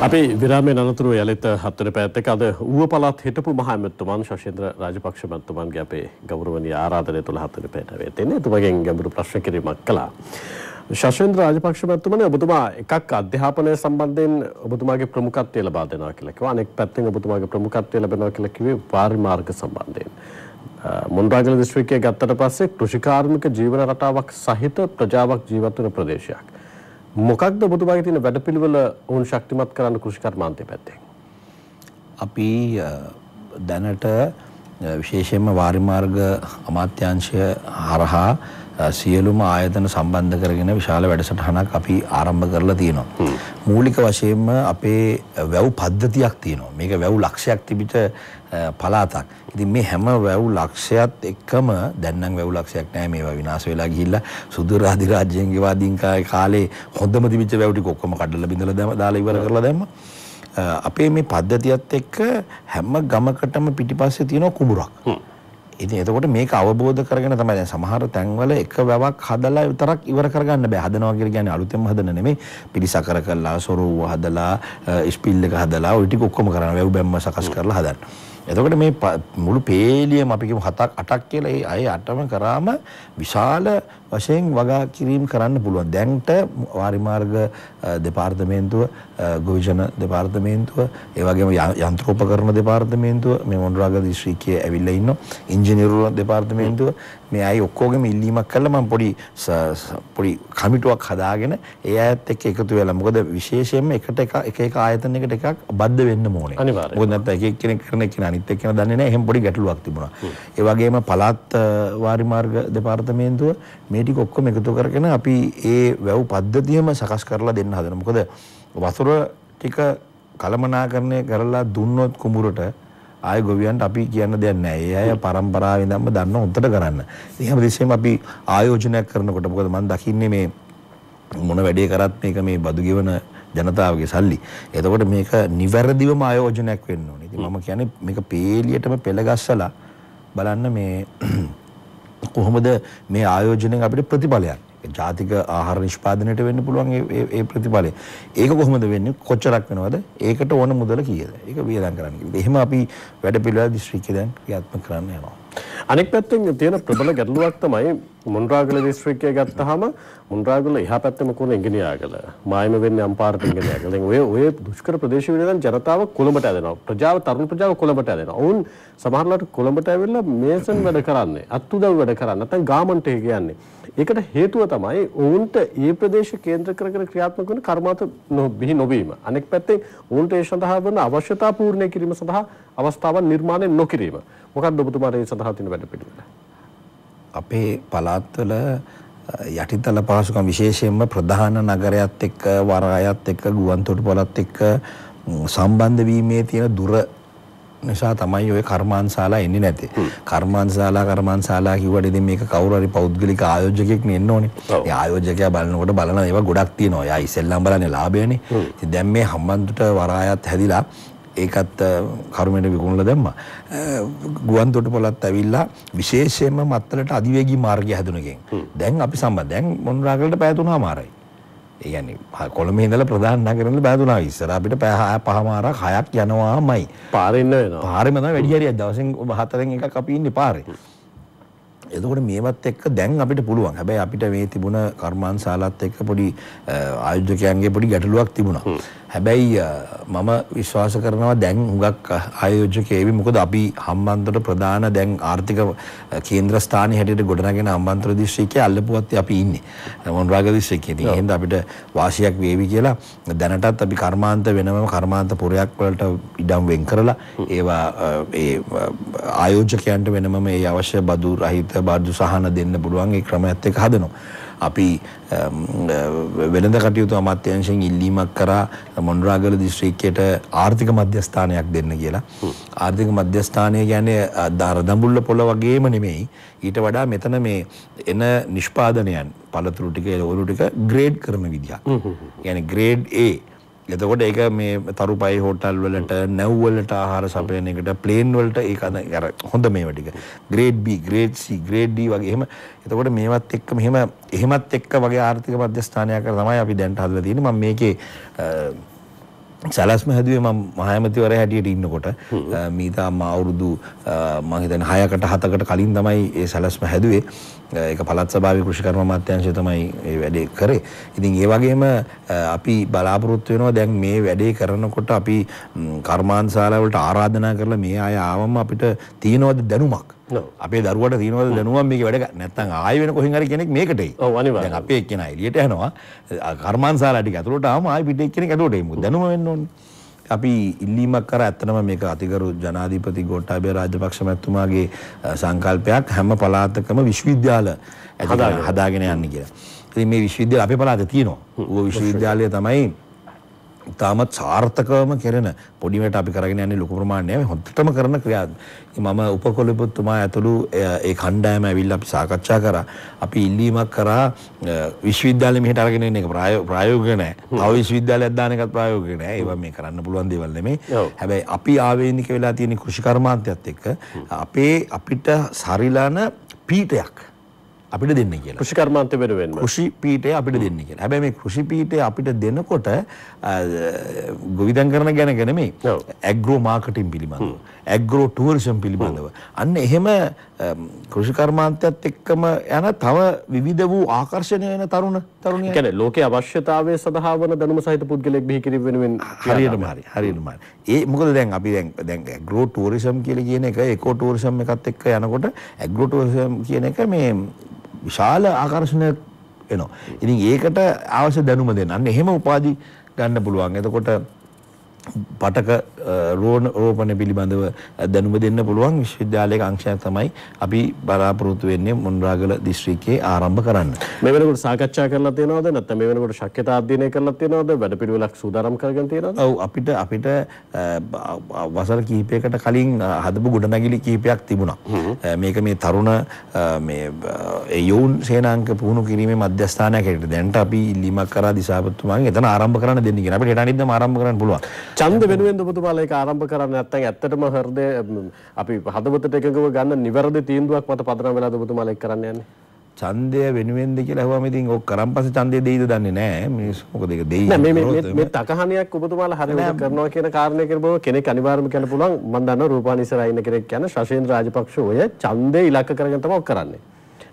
අපි විරාමයෙන් අනතුරුව යලිත 7 වෙනි පැයත් එක්ක අද ඌව පළාත් හිටපු මහ ඇමතිතුමන් ශෂේන්ද්‍ර රාජපක්ෂ මහත්මයාගේ අපේ ගෞරවනීය ආරාධනය තුළ 7 වෙනි පැයට වෙතෙන්නේ. එතුමාගෙන් ගැඹුරු ප්‍රශ්න කිරීමක් කළා. ශෂේන්ද්‍ර රාජපක්ෂ මහත්මයානේ ඔබතුමා එකක් අධ්‍යාපනය සම්බන්ධයෙන් ඔබතුමාගේ ප්‍රමුඛත්වය ලබා දෙනවා කියලා කිව්වා. අනෙක් පැත්තෙන් ඔබතුමාගේ ප්‍රමුඛත්වය ලැබෙනවා කියලා කිව්වේ වාරි මාර්ග සම්බන්ධයෙන්. මොණරාගල දිස්ත්‍රික්කයේ ගත්තට පස්සේ කෘෂිකාර්මික ජීවන රටාවක් සහිත ප්‍රජාවක් ජීවත් වෙන ප්‍රදේශයක්. මොකක්ද ඔබතුමාගේ තියෙන වැඩපිළිවෙල වුන් ශක්තිමත් කරන්න කෘෂිකර්මාන්තය පැත්තෙන්? අපි දැනට විශේෂයෙන්ම වාරි මාර්ග අමාත්‍යාංශය හරහා සියලුම ආයතන සම්බන්ධ කරගෙන විශාල වැඩසටහනක් අපි ආරම්භ කරලා තියෙනවා. මූලික වශයෙන්ම අපේ වැව් පද්ධතියක් තියෙනවා. මේක වැව් ලක්ෂයක් තිබිට පළාතක්. ඉතින් මේ හැම වැව් ලක්ෂයත් එක්කම දැන් නම් වැව් ලක්ෂයක් නැහැ මේවා විනාශ වෙලා ගිහිල්ලා සුදුර අධිරාජ්‍යයන්ගේ වාදීන් කාලේ හොඳම තිබිච්ච වැව් ටික ඔක්කොම කඩලා බිඳලා දාලා ඉවර කරලා දැම්මා. අපේ මේ පද්ධතියත් එක්ක හැම ගමකටම පිටිපස්සේ තියෙන කුඹුරක්. ඉතින් එතකොට මේක අවබෝධ කරගෙන තමයි දැන් සමහර තැන්වල එක වැවක් හදලා විතරක් ඉවර කරගන්න බෑ. හදනවා කියලා කියන්නේ අලුතෙන්ම හදන නෙමෙයි. පිළිසකර කරලා සොරවුව හදලා ස්පිල් එක හදලා ওই ටික ඔක්කොම කරනවා. වැව් බැම්ම සකස් කරලා හදන්න. එතකොට මේ මුළු පේලියම අපි කියමු 7ක් 8ක් කියලා ඒ අය 8ම කරාම විශාල වශයෙන් වගා කිරීම කරන්න පුළුවන්. දැන්ට වාරිමාර්ග දෙපාර්තමේන්තුව, ගොවිජන දෙපාර්තමේන්තුව, ඒ වගේම යන්ත්‍රෝපකරණ දෙපාර්තමේන්තුව මේ මොණරාගල දිස්ත්‍රික්කයේ ඇවිල්ලා ඉන්නවා. ඉංජිනේරු දෙපාර්තමේන්තුව මේ අය ඔක්කොගෙම ඉල්ලීමක් කළා මම පොඩි කමිටුවක් හදාගෙන ඒ අයත් එක්ක එකතු වෙලා. මොකද විශේෂයෙන්ම එක ආයතනයකට එකක් බද්ධ වෙන්න ඕනේ. මොකද නැත්නම් එක එක්කෙනෙක් කරන එක අනිත් එක්කෙනා දන්නේ නැහැ. එහෙම පොඩි ගැටලුවක් තිබුණා. ඒ වගේම පළාත් වාරිමාර්ග දෙපාර්තමේන්තුව මේ ටික ඔක්කොම එකතු කරගෙන අපි ඒ වැව් පද්ධතියම සකස් කරලා දෙන්න හදනවා. මොකද වතුර ටික කළමනාකරණය කරලා දුන්නොත් කුඹුරට ආය ගොවියන්ට අපි කියන්න දෙයක් නැහැ. ඒ අය පරම්පරාවෙන් ඉඳන්ම දන්න හොඳට කරන්න. ඉතින් හැමදෙස්සෙම අපි ආයෝජනයක් කරනකොට මොකද මම දකින්නේ මේ මොන වැඩේ කරත් මේක මේ බදු ගෙවන ජනතාවගේ සල්ලි. එතකොට මේක නිවැරදිවම ආයෝජනයක් වෙන්න ඕනේ. ඉතින් මම කියන්නේ මේක පේලියටම පෙළගස්සලා බලන්න මේ කොහොමද මේ ආයෝජනයෙන් අපිට ප්‍රතිඵලයක්. ජාතික ආහාර නිෂ්පාදනයට වෙන්න පුළුවන් ඒ ප්‍රතිඵලය. ඒක කොහොමද වෙන්නේ? කොච්චරක් වෙනවද? ඒකට ඕන මුදල කීයද? ඒක වියදම් කරන්න කිව්වේ. එහෙම අපි වැඩ පිළිවෙල දිස්ත්‍රික්කේ දැන් ක්‍රියාත්මක කරන්න යනවා. අනෙක් පැත්තෙන් තියෙන ප්‍රබල ගැටලුවක් තමයි මොණරාගල දිස්ත්‍රික්කය ගත්තාම මොණරාගල එහා පැත්තේ මොකද ඉංගිනියාගල මායිම වෙන්නේ අම්පාරට ඉංගිනියාගල. දැන් ඔය දුෂ්කර ප්‍රදේශ වල ජනතාව කොළඹට ඇදෙනවා. තරුණ ප්‍රජාව කොළඹට ඇදෙනවා. ඔවුන් සමහරවිට කොළඹට ඇවිල්ලා මේසන් වැඩ කරන්නේ, අත්උදව් වැඩ කරන්නේ, නැත්නම් ගාමන්ට් එක කියන්නේ. ඒකට හේතුව තමයි ඔවුන්ට මේ ප්‍රදේශ කේන්ද්‍ර කරගෙන ක්‍රියාත්මක වෙන කර්මාන්ත බිහි නොවීම. අනෙක් පැත්තෙන් ඔවුන්ට ඒ සඳහා වන අවශ්‍යතා පූර්ණය කිරීම සඳහා අවස්ථාවක් නිර්මාණය නොකිරීම. මොකක්ද ඔබතුමාට ඒ සඳහා තියෙන වැඩ පිළිවෙල? අපේ පළාත්වල යටිතල පහසුකම් විශේෂයෙන්ම ප්‍රධාන නගරයත් එක්ක වරායත් එක්ක ගුවන්තොටුපළත් එක්ක සම්බන්ධ වීමේ තියෙන දුර නිසා තමයි ඔය කර්මාන්තශාලා එන්නේ නැත්තේ. කර්මාන්තශාලා කිව්වට ඉතින් මේක කවුරු හරි පෞද්ගලික ආයෝජකයෙක් නෙන්න ඕනේ. ඒ ආයෝජකයා බලනකොට බලන ඒවා ගොඩක් තියෙනවා. යා ඉස්සෙල්ලාම බලන්නේ ලාභයනේ. ඉතින් දැන් මේ හම්බන්තොට වරායත් හැදිලා ඒකත් කර්මයට විකුණලා දැම්මා. ගුවන්තොටුපළත් ඇවිල්ලා විශේෂයෙන්ම මත්තලට අධිවේගී මාර්ගය හැදුණකෙන්. දැන් අපි සම්බන්ධ. දැන් මොණරාගලට පැය 3:00මාරයි. ඒ කියන්නේ කොළඹේ ඉඳලා ප්‍රධාන නගරවල පැය 3:00. ඉස්සර අපිට පැය 5:00මාරක් 6ක් යනවාමයි. පාරේ ඉන්න වෙනවා. පාරේම තමයි වැඩි හරියක් දවසෙන් 4න් එකක් අපි ඉන්නේ පාරේ. එතකොට මේවත් එක්ක දැන් අපිට පුළුවන්. හැබැයි අපිට මේ තිබුණ කර්මාන්තශාලාත් එක්ක පොඩි ආයෝජකයන්ගේ පොඩි ගැටලුවක් තිබුණා. හැබැයි මම විශ්වාස කරනවා දැන් හුඟක් ආයෝජකයෙවි මොකද අපි හම්බන්තොට ප්‍රධාන දැන් ආර්ථික කේන්ද්‍ර ස්ථානයේ හැටියට ගොඩනගෙන හම්බන්තොට දිස්ත්‍රික්කයේ අල්ලපුවත් අපි ඉන්නේ. මොණරාගල දිස්ත්‍රික්කයේ. ඉතින් එහෙනම් අපිට වාසියක් වේවි කියලා දැනටත් අපි කර්මාන්ත වෙනම කර්මාන්ත පුරයක් වලට ඉඩම් වෙන් කරලා ඒවා ඒ ආයෝජකයන්ට වෙනම මේ අවශ්‍ය බදු රහිත බදු සහන දෙන්න පුළුවන් ඒ ක්‍රමයත් එක්ක හදනවා. අපි වෙළඳ කටයුතු අමාත්‍යාංශයෙන් ඉල්ලීමක් කරා මොණරාගල දිස්ත්‍රික්කයට ආර්ථික මධ්‍යස්ථානයක් දෙන්න කියලා. ආර්ථික මධ්‍යස්ථානය කියන්නේ දරදඹුල්ල පොළ වගේම නෙමෙයි. ඊට වඩා මෙතන මේ එන නිෂ්පාදනයන් පළතුරු ටික ඔලු ටික ග්‍රේඩ් කරන විදිහක්. يعني ග්‍රේඩ් A. එතකොට ඒක මේ තරුපයි හෝටල් වලට නැව් වලට ආහාර සපයන එකට ප්ලේන් වලට ඒක අර හොඳ මේවා ටික grade B grade C grade D වගේ එහෙම. එතකොට මේවත් එක්ක එහෙමත් එක්ක වගේ ආර්ථික මධ්‍යස්ථානයක් තමයි අපි දැන් හදලා තියෙන්නේ. මම මේකේ සැලැස්ම හැදුවේ මම මහඇමතිවරයා හැටියට ඉන්නකොට මීතාම අවුරුදු මම හිතන්නේ 6කට 7කට කලින් තමයි ඒ සැලැස්ම හැදුවේ. ඒක පළාත් සභාවේ කෘෂිකර්ම අමාත්‍යාංශය තමයි මේ වැඩේ කරේ. ඉතින් ඒ වගේම අපි බලාපොරොත්තු වෙනවා දැන් මේ වැඩේ කරනකොට අපි කර්මාන්තශාලා වලට ආරාධනා කරලා මේ අය ආවම අපිට තියෙනවද දැනුමක්? අපේ දරුවට තියෙනවද දැනුමක් මේක වැඩ නැත්නම් ආයෙ වෙන කොහෙන් හරි කෙනෙක් මේකට එයි. ඔව් අනිවාර්යයෙන්. දැන් අපේ එක්කෙනා එළියට යනවා. කර්මාන්තශාලා ටික ඇතුළට ආවම ආයෙ පිට එක්කෙනෙක් ඇතුළට එයි. මොකද දැනුම වෙන්න ඕනේ. අපි ඉල්ලීමක් කරා ඇත්තනම මේක අතිගරු ජනාධිපති ගෝඨාභය රාජපක්ෂ මැතිතුමාගේ සංකල්පයක් හැම පළාතකම විශ්වවිද්‍යාල හදාගෙන යන්න කියලා. ඉතින් මේ විශ්වවිද්‍යාල අපේ පළාතේ තියෙනවා. ඌ විශ්වවිද්‍යාලය තමයි තාමත් සාර්ථකවම කරන පොඩිවට අපි කරගෙන යන්නේ ලොකු ප්‍රමාණයක් හොඳටම කරන ක්‍රියා. මම උපකුලපතිතුමා ඇතුළු ඒ කණ්ඩායම ඇවිල්ලා අපි සාකච්ඡා කරා. අපි ඉල්ලීමක් කරා විශ්වවිද්‍යාලෙ මෙහෙට අරගෙන එන එක ප්‍රායෝගික නැහැ. තව විශ්වවිද්‍යාලයක් දාන එකත් ප්‍රායෝගික නැහැ. ඒවා මේ කරන්න පුළුවන් දේවල් නෙමෙයි. හැබැයි අපි ආවේනික වෙලා තියෙන කෘෂි කර්මාන්තයත් එක්ක අපිට සරිලන පීඨයක් අපිට දෙන්න කියලා. කෘෂි කර්මාන්තය වෙනුවෙන්ම. කෘෂි පීඨය අපිට දෙන්න කියලා. හැබැයි මේ කෘෂි පීඨය අපිට දෙනකොට ගොවිතැන්කරණ ගැන නෙමෙයි. ඇග්‍රෝ මාකටිං පිළිබඳව. ඇග්‍රෝ ටුවරිසම් පිළිබඳව. අන්න එහෙම කෘෂි කර්මාන්තයත් එක්කම යන තව විවිධ වූ ආකර්ෂණය වෙන තරුණියන්. කියන්නේ ලෝකයේ අවශ්‍යතාවය සඳහා වන දැනුම සහිත පුද්ගලයෙක් බිහි කිරීම වෙනුවෙන් හරියටම ඒ මොකද දැන් අපි දැන් ඇග්‍රෝ ටුවරිසම් කියලා කියන එක ඒකෝ ටුවරිසම් එකත් එක්ක යනකොට ඇග්‍රෝ ටුවරිසම් කියන එක මේ විශාල ආකර්ෂණයක් එනවා. ඉතින් ඒකට අවශ්‍ය දැනුම දෙන්න. අන්න එහෙම උපාධි ගන්න පුළුවන්. එතකොට පටක රෝපණ පිළිබඳව දැනුම දෙන්න පුළුවන් විශ්වවිද්‍යාලයක අංශයක් තමයි අපි බලාපොරොත්තු වෙන්නේ මොණරාගල දිස්ත්‍රික්කයේ ආරම්භ කරන්න. මේ වෙනකොට සාකච්ඡා කරලා තියෙනවද නැත්නම් මේ වෙනකොට ශක්‍යතා අධ්‍යයනය කරලා තියෙනවද වැඩපිළිවෙලක් සූදානම් කරගෙන තියෙනවද? ඔව් අපිට වසර කිහිපයකට කලින් හදපු ගොඩනැගිලි කිහිපයක් තිබුණා. මේක මේ තරුණ මේ යෝන් සේනාංක පුහුණු කිරීමේ මධ්‍යස්ථානයක් හැටියට දැන්ට අපි ඉල්ලීමක් කරා දිසාපතිතුමාගෙන් එතන ආරම්භ කරන්න දෙන්න කියන අපිට හෙට අනිද්දාම ආරම්භ කරන්න පුළුවන්. ඡන්ද වෙනුවෙන් ඔබතුමාලා ඒක ආරම්භ කරන්නේ නැත්නම් ඇත්තටම හෘදය අපි හදවතට එකඟව ගන්න නිවැරදි තීන්දුවක් මත පදනම් වෙලාද ඔබතුමාලා ඒක කරන්න යන්නේ? ඡන්දය වෙනුවෙන්ද කියලා අහුවම ඉතින් ඔක් කරන් පස්සේ ඡන්දය දෙයිද දන්නේ නැහැ. මිනිස්සු මොකද ඒක දෙයි. නෑ මේ තකහණියක් ඔබතුමාලා හරියට කරනවා කියන කාරණේ කරපුවා කෙනෙක් අනිවාර්යයෙන්ම කියන්න පුළුවන්. මම දන්නවා රූපවාහිනී ඉස්සරහා ඉන්න කෙනෙක් කියන්නේ ශෂේන්ද්‍ර රාජපක්ෂ ඔය ඡන්දේ ඉලක්ක කරගෙන තමයි ඔක් කරන්නේ.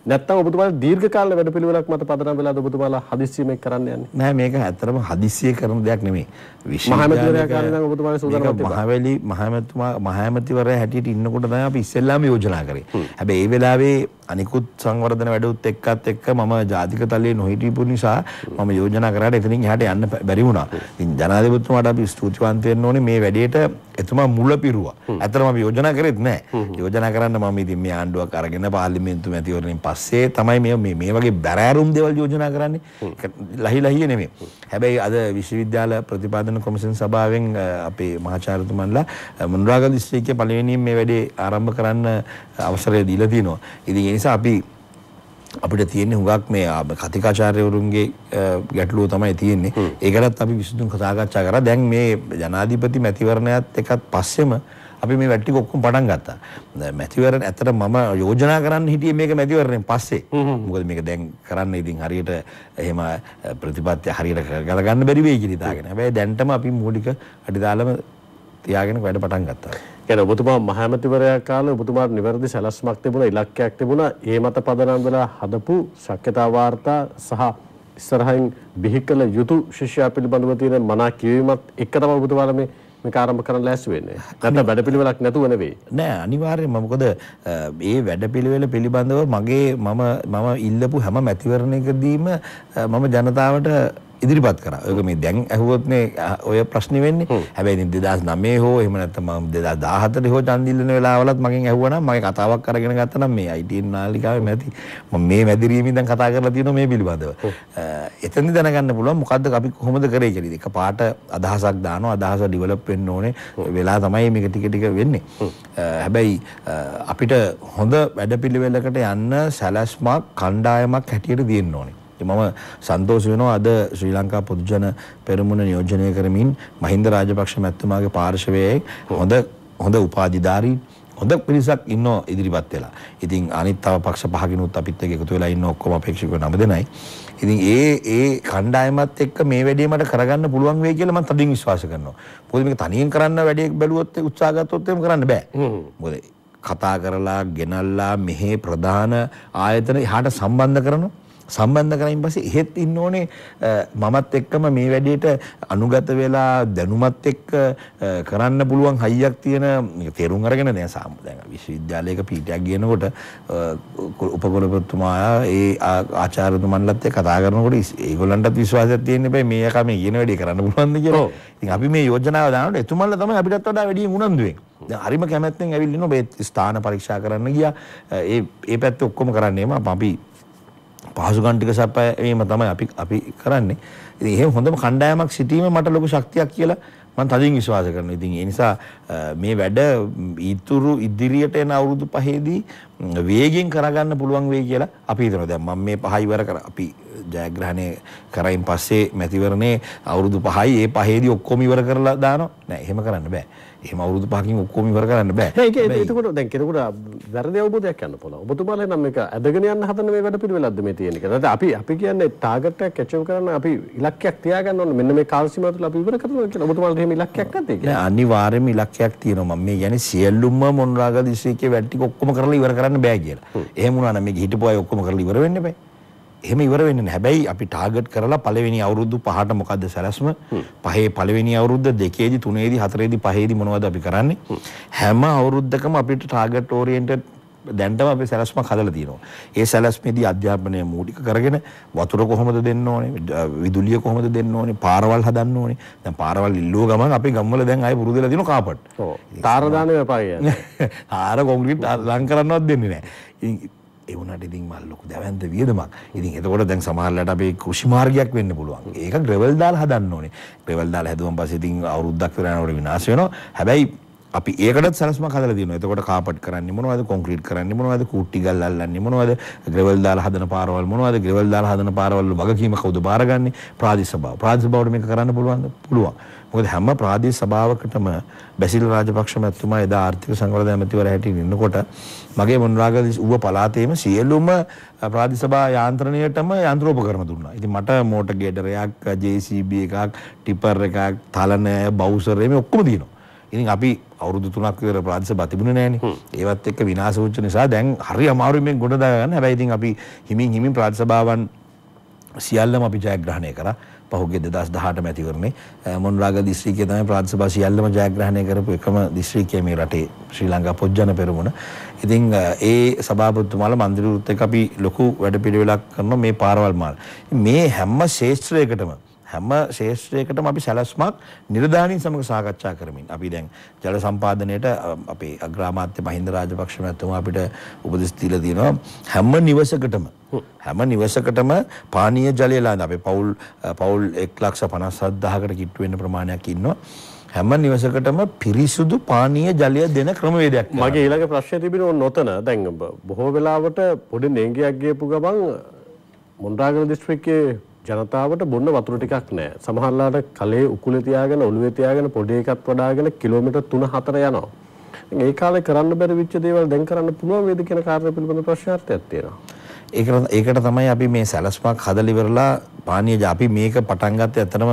නැත්තම් ඔබතුමාලා දීර්ඝ කාල වැඩපිළිවෙලක් මත පදනම් වෙලාද ඔබතුමාලා හදිස්සිය මේක කරන්න යන්නේ? නෑ මේක ඇත්තටම හදිස්සිය කරන දෙයක් නෙමෙයි. මහමැතිවරයා කාලේ නම් ඔබතුමාලා සූදානම් තිබ්බා. මහමැතිවරයා හැටියට ඉන්නකොට තමයි අපි ඉස්සෙල්ලාම යෝජනා කරේ. හැබැයි ඒ වෙලාවේ අනිකුත් සංවර්ධන වැඩුත් එක්කත් එක්ක මම ජාතික තලයේ නොහිටීපු නිසා මම යෝජනා කරාට එතනින් එහාට යන්න බැරි වුණා. ඉතින් ජනාධිපතිතුමාට අපි ස්තුතිවන්ත වෙන්න ඕනේ මේ වැඩේට එතුමා මුල පිරුවා. ඇත්තටම අපි යෝජනා කරෙත් නෑ. යෝජනා කරන්න මම ඉතින් මේ ආණ්ඩුවක් අරගෙන පාර්ලිමේන්තු මැතිවරණයෙන් පස්සේ තමයි මේ වගේ බැරෑරුම් දේවල් යෝජනා කරන්නේ. ලහි නෙමෙයි. හැබැයි අද විශ්වවිද්‍යාල ප්‍රතිපාදන කොමිෂන් සභාවෙන් අපේ මහාචාර්යතුමන්ලා මොණරාගල දිස්ත්‍රික්කයේ පළවෙනියෙන් මේ වැඩේ ආරම්භ කරන්න අවසරය දීලා තිනවා. ඉතින් ඒ නිසා අපිට තියෙන්නේ හුඟක් මේ කතිකාචාර්යවරුන්ගේ ගැටලුව තමයි තියෙන්නේ. ඒකටත් අපි විසඳුම් සාකච්ඡා කරා. දැන් මේ ජනාධිපති මැතිවරණයත් එකත් පස්සෙම අපි මේ වැට්ටි ඔක්කොම පටන් ගත්තා. මැතිවරණ ඇත්තට මම යෝජනා කරන්න හිටියේ මේක මැතිවරණයෙන් පස්සේ. මොකද මේක දැන් කරන්න ඉතින් හරියට එහෙම ප්‍රතිපත්ති හරියට ගල ගන්න බැරි වෙයි කියලා හිතාගෙන. හැබැයි දැන්ටම අපි මූලික අඩිදාලම තියාගෙන වැඩ පටන් ගත්තා. කියන්නේ ඔබතුමා මහමැතිවරයා කාලේ ඔබතුමාට නිවැරදි සැලැස්මක් තිබුණා, ඉලක්කයක් තිබුණා. ඒ මත පදනම් වෙලා හදපු ශක්‍යතා වාර්තා සහ ඉස්සරහින් බිහි කළ යුතු ශිෂ්‍යයා පිළිබඳව තියෙන මනා කියවීමත් එක්ක තමයි ඔබතුමාලා මේක ආරම්භ කරන්න ලෑස්ති වෙන්නේ. නැත්නම් වැඩපිළිවෙලක් නැතුව නෙවෙයි. නෑ අනිවාර්යයෙන්ම මොකද මේ වැඩපිළිවෙල පිළිබඳව මම ඉල්ලපු හැම මැතිවරණයකදීම මම ජනතාවට ඉදිරිපත් කරා. ඒක මේ දැන් ඇහුවොත් මේ ඔය ප්‍රශ්නේ වෙන්නේ. හැබැයි ඉතින් 2009 හෝ එහෙම නැත්නම් මම 2014 හෝ ඡන්ද ඉල්ලන වෙලාවලත් මගෙන් ඇහුවා නම් මගේ කතාවක් අරගෙන ගත්තා නම් මේ ITN නාලිකාවේ මැති මම මේ මැදිරීමෙන් දැන් කතා කරලා තියෙනවා මේ පිළිබඳව. එතනදි දැනගන්න පුළුවන් මොකද්ද අපි කොහොමද කරේ කියලා. එක පාට අදහසක් දානවා, අදහස ඩෙවලොප් වෙන්න ඕනේ. වෙලා තමයි මේක ටික වෙන්නේ. හැබැයි අපිට හොඳ වැඩපිළිවෙලකට යන්න සැලැස්මක් කණ්ඩායමක් හැටියට දෙන්න ඕනේ. මම සන්තෝෂ වෙනවා අද ශ්‍රී ලංකා පොදුජන පෙරමුණ නියෝජනය කරමින් මහින්ද රාජපක්ෂ මැතිතුමාගේ පාර්ශවයේ හොඳ උපාධිධාරී හොඳ පිරිසක් ඉන්නෝ ඉදිරිපත් වෙලා. ඉතින් අනිත් තව පක්ෂ පහකිනුත් අපිත් එක්ක එකතු වෙලා ඉන්න ඔක්කොම අපේක්ෂකව 9 දෙනයි. ඉතින් ඒ කණ්ඩායමත් එක්ක මේ වැඩේ මට කරගන්න පුළුවන් වෙයි කියලා මම තදින් විශ්වාස කරනවා. මොකද මේක තනියෙන් කරන්න වැඩේ බැලුවොත් උත්සාහ ගත්තොත් එහෙම කරන්න බෑ. මොකද කතා කරලා ගෙනල්ලා මෙහි ප්‍රධාන ආයතන එහාට සම්බන්ධ කරනවා. සම්බන්ධ කරයින් පස්සේ එහෙත් ඉන්න ඕනේ මමත් එක්කම මේ වැඩේට අනුගත වෙලා දැනුමත් එක්ක කරන්න පුළුවන් හයියක් තියෙන තේරුම් අරගෙන දැන් විශ්වවිද්‍යාලයක පීඨයක් ගියනකොට උපකුලපතිතුමා ඒ ආචාර්යතුමන්ලත් එක්ක කතා කරනකොට ඒගොල්ලන්ටත් විශ්වාසයක් තියෙන්න බෑ මේ යකා මේ කියන වැඩේ කරන්න පුළුවන්ද කියලා. ඉතින් අපි මේ යෝජනාව දානකොට එතුමන්ලා තමයි අපිටත් වඩා වැඩියෙන් උනන්දු වෙන්නේ. දැන් හරිම කැමැත්තෙන් ඇවිල්ලා ඉන්නවා මේ ස්ථාන පරීක්ෂා කරන්න ගියා. ඒ පැත්ත ඔක්කොම කරන්නේම අපි පහසුකම් ටික සපයීම තමයි අපි කරන්නේ. ඉතින් එහෙම හොඳම කණ්ඩායමක් සිටීම මට ලොකු ශක්තියක් කියලා මම තදින් විශ්වාස කරනවා. ඉතින් ඒ නිසා මේ වැඩ ඉදිරියට එන අවුරුදු 5ේදී වේගෙන් කරගන්න පුළුවන් වෙයි කියලා අපි හිතනවා. දැන් මම මේ 5 ඉවර කරා. අපි ජයග්‍රහණය කරයින් පස්සේ මැතිවරණේ අවුරුදු 5යි ඒ 5ේදී ඔක්කොම ඉවර කරලා දානවා. නෑ එහෙම කරන්න බෑ. එහෙම අවුරුදු 5කින් ඔක්කොම ඉවර කරන්න බෑ. නෑ ඒක එතකොට දැන් කෙනෙකුට වැරදි අවබෝධයක් යන්න පුළුවන්. ඔබතුමාලා නම් මේක ඇදගෙන යන්න හදන මේ වැඩ පිළිවෙලක්ද මේ තියෙන එක. නැත්නම් අපි කියන්නේ ටාගට් එකක් ඇචීව් කරන්න අපි ඉලක්කයක් තියාගන්න ඕනේ. මෙන්න මේ කාල සීමාව තුළ අපි ඉවර කරනවා කියලා. ඔබතුමාලට එහෙම ඉලක්කයක් නැද්ද ඒක? නෑ අනිවාර්යයෙන්ම ඉලක්කයක් තියෙනවා. මම මේ කියන්නේ සියලුම මොණරාගල දිස්ත්‍රික්කයේ වැඩ ටික ඔක්කොම කරලා ඉවර කරන්න බෑ කියලා. එහෙම වුණා නම් මේක හිටපු අය ඔක්කොම කරලා ඉවර වෙන්න බෑ. එහෙම ඉවර වෙන්නේ නැහැ. හැබැයි අපි ටාගට් කරලා පළවෙනි අවුරුදු 5ට මොකද්ද සැලැස්ම? පහේ පළවෙනි අවුරුද්ද දෙකේදි තුනේදි හතරේදි පහේදි මොනවද අපි කරන්නේ? හැම අවුරුද්දකම අපිට ටාගට් ඕරියන්ටඩ් දැන්ටම අපි සැලැස්මක් හදලා තියෙනවා. ඒ සැලැස්මේදී අධ්‍යාපනය මූලික කරගෙන වතුර කොහොමද දෙන්න ඕනේ? විදුලිය කොහොමද දෙන්න ඕනේ? පාරවල් හදන්න ඕනේ. දැන් පාරවල් ඉල්ලුව ගමන් අපේ ගම්වල දැන් ආයේ පුරුදුලා දිනන කාපට්. ඔව්. තාර දාන්නේ වෙපාය. තාර කොන්ක්‍රීට් ලං කරන්නවත් දෙන්නේ නැහැ. ඒ වුණාට ඉතින් මල් ලොකු දැවැන්ත වියදමක්. ඉතින් එතකොට දැන් සමහරවිට අපේ කෘෂි මාර්ගයක් වෙන්න පුළුවන්. ඒක ග්‍රෙවල් දාලා හදන්න ඕනේ. ග්‍රෙවල් දාලා හැදුවම පස්සේ ඉතින් අවුරුද්දක් විතර යනකොට විනාශ වෙනවා. හැබැයි අපි ඒකටත් සැලැස්මක් හදලා තියෙනවා. එතකොට කාපට් කරන්නේ මොනවද? කොන්ක්‍රීට් කරන්නේ මොනවද? කූට්ටි ගල් අල්ලන්නේ මොනවද? ග්‍රෙවල් දාලා හදන පාරවල් මොනවද? ග්‍රෙවල් දාලා හදන පාරවල් වගකීම කවුද බාරගන්නේ? ප්‍රාදේශ සභාව. ප්‍රාදේශ සභාවට මේක කරන්න පුළුවන්ද? පුළුවන්. මොකද හැම ප්‍රාදේශ සභාවකටම බැසිල් රාජපක්ෂ මැතිතුමා එදා ආර්ථික සංවර්ධන ඇමතිවරයා හැටියට ඉන්නකොට මගේ මොණරාගල ඌව පළාතේම සියලුම ප්‍රාදේශ සභා යාන්ත්‍රණයටම යන්ත්‍රෝපකරණ දුන්නා. ඉතින් මට මෝටර් ගේඩරයක්, JCB එකක්, ටිපර් එකක්, තලනය, බවුසර් මේ ඔක්කොම තියෙනවා. ඉතින් අපි අවුරුදු 3ක් විතර ප්‍රාදේශ සභා තිබුණේ නැහනේ. ඒවත් එක්ක විනාශ වෙච්ච නිසා දැන් හරි අමාරුයි මේක ගොඩ දා ගන්න. හැබැයි ඉතින් අපි හිමින් ප්‍රාදේශ සභාවන් සියල්ලම අපි ජයග්‍රහණය කරා. පහුගිය 2018 මැතිවරණේ මොණරාගල දිස්ත්‍රික්කයේ තමයි ප්‍රාදේශ සභා සියල්ලම ජයග්‍රහණය කරපු එකම දිස්ත්‍රික්කය මේ රටේ ශ්‍රී ලංකා පොජ්ජන පෙරමුණ. ඉතින් ඒ සභාපතිතුමාලා මන්ත්‍රීවරුත් එක්ක අපි ලොකු වැඩපිළිවෙලක් කරනවා මේ පාරවල් මාර්ග. මේ හැම ශේෂ්ත්‍රයකටම අපි සැලැස්මක් නිලධාරීන් සමග සාකච්ඡා කරමින් අපි දැන් ජල සම්පාදනයට අපේ අග්‍රාමාත්‍ය මහින්ද රාජපක්ෂ මහත්මයා අපිට උපදෙස් දීලා තියෙනවා හැම නිවසකටම පානීය ජලය ලාඳ අපේ පවුල් 1,57,000කට කිට්ටු වෙන්න ප්‍රමාණයක් ඉන්නවා. හැම නිවසකටම පිරිසුදු පානීය ජලය දෙන ක්‍රමවේදයක්. මගේ ඊළඟ ප්‍රශ්නේ තිබෙනවා නොතන. දැන් බොහෝ වෙලාවට පොඩි නේංගියක් ගියපු ගමන් මොණරාගල දිස්ත්‍රික්කයේ ජනතාවට බොන්න වතුර ටිකක් නැහැ. සමහරලාට කලේ උකුලේ තියාගෙන ඔළුවේ තියාගෙන පොඩි එකක් වඩාගෙන කිලෝමීටර් 3-4 යනවා. ඒ කාලේ කරන්න බැරි වෙච්ච දේවල් දැන් කරන්න පුළුවන් වේද කියන කාරණා පිළිබඳ ප්‍රශ්නාර්ථයක් තියෙනවා. ඒකට තමයි අපි මේ සැලැස්මක් හදලා ඉවරලා පානීය අපි මේක පටන් ගත්තේ ඇත්තටම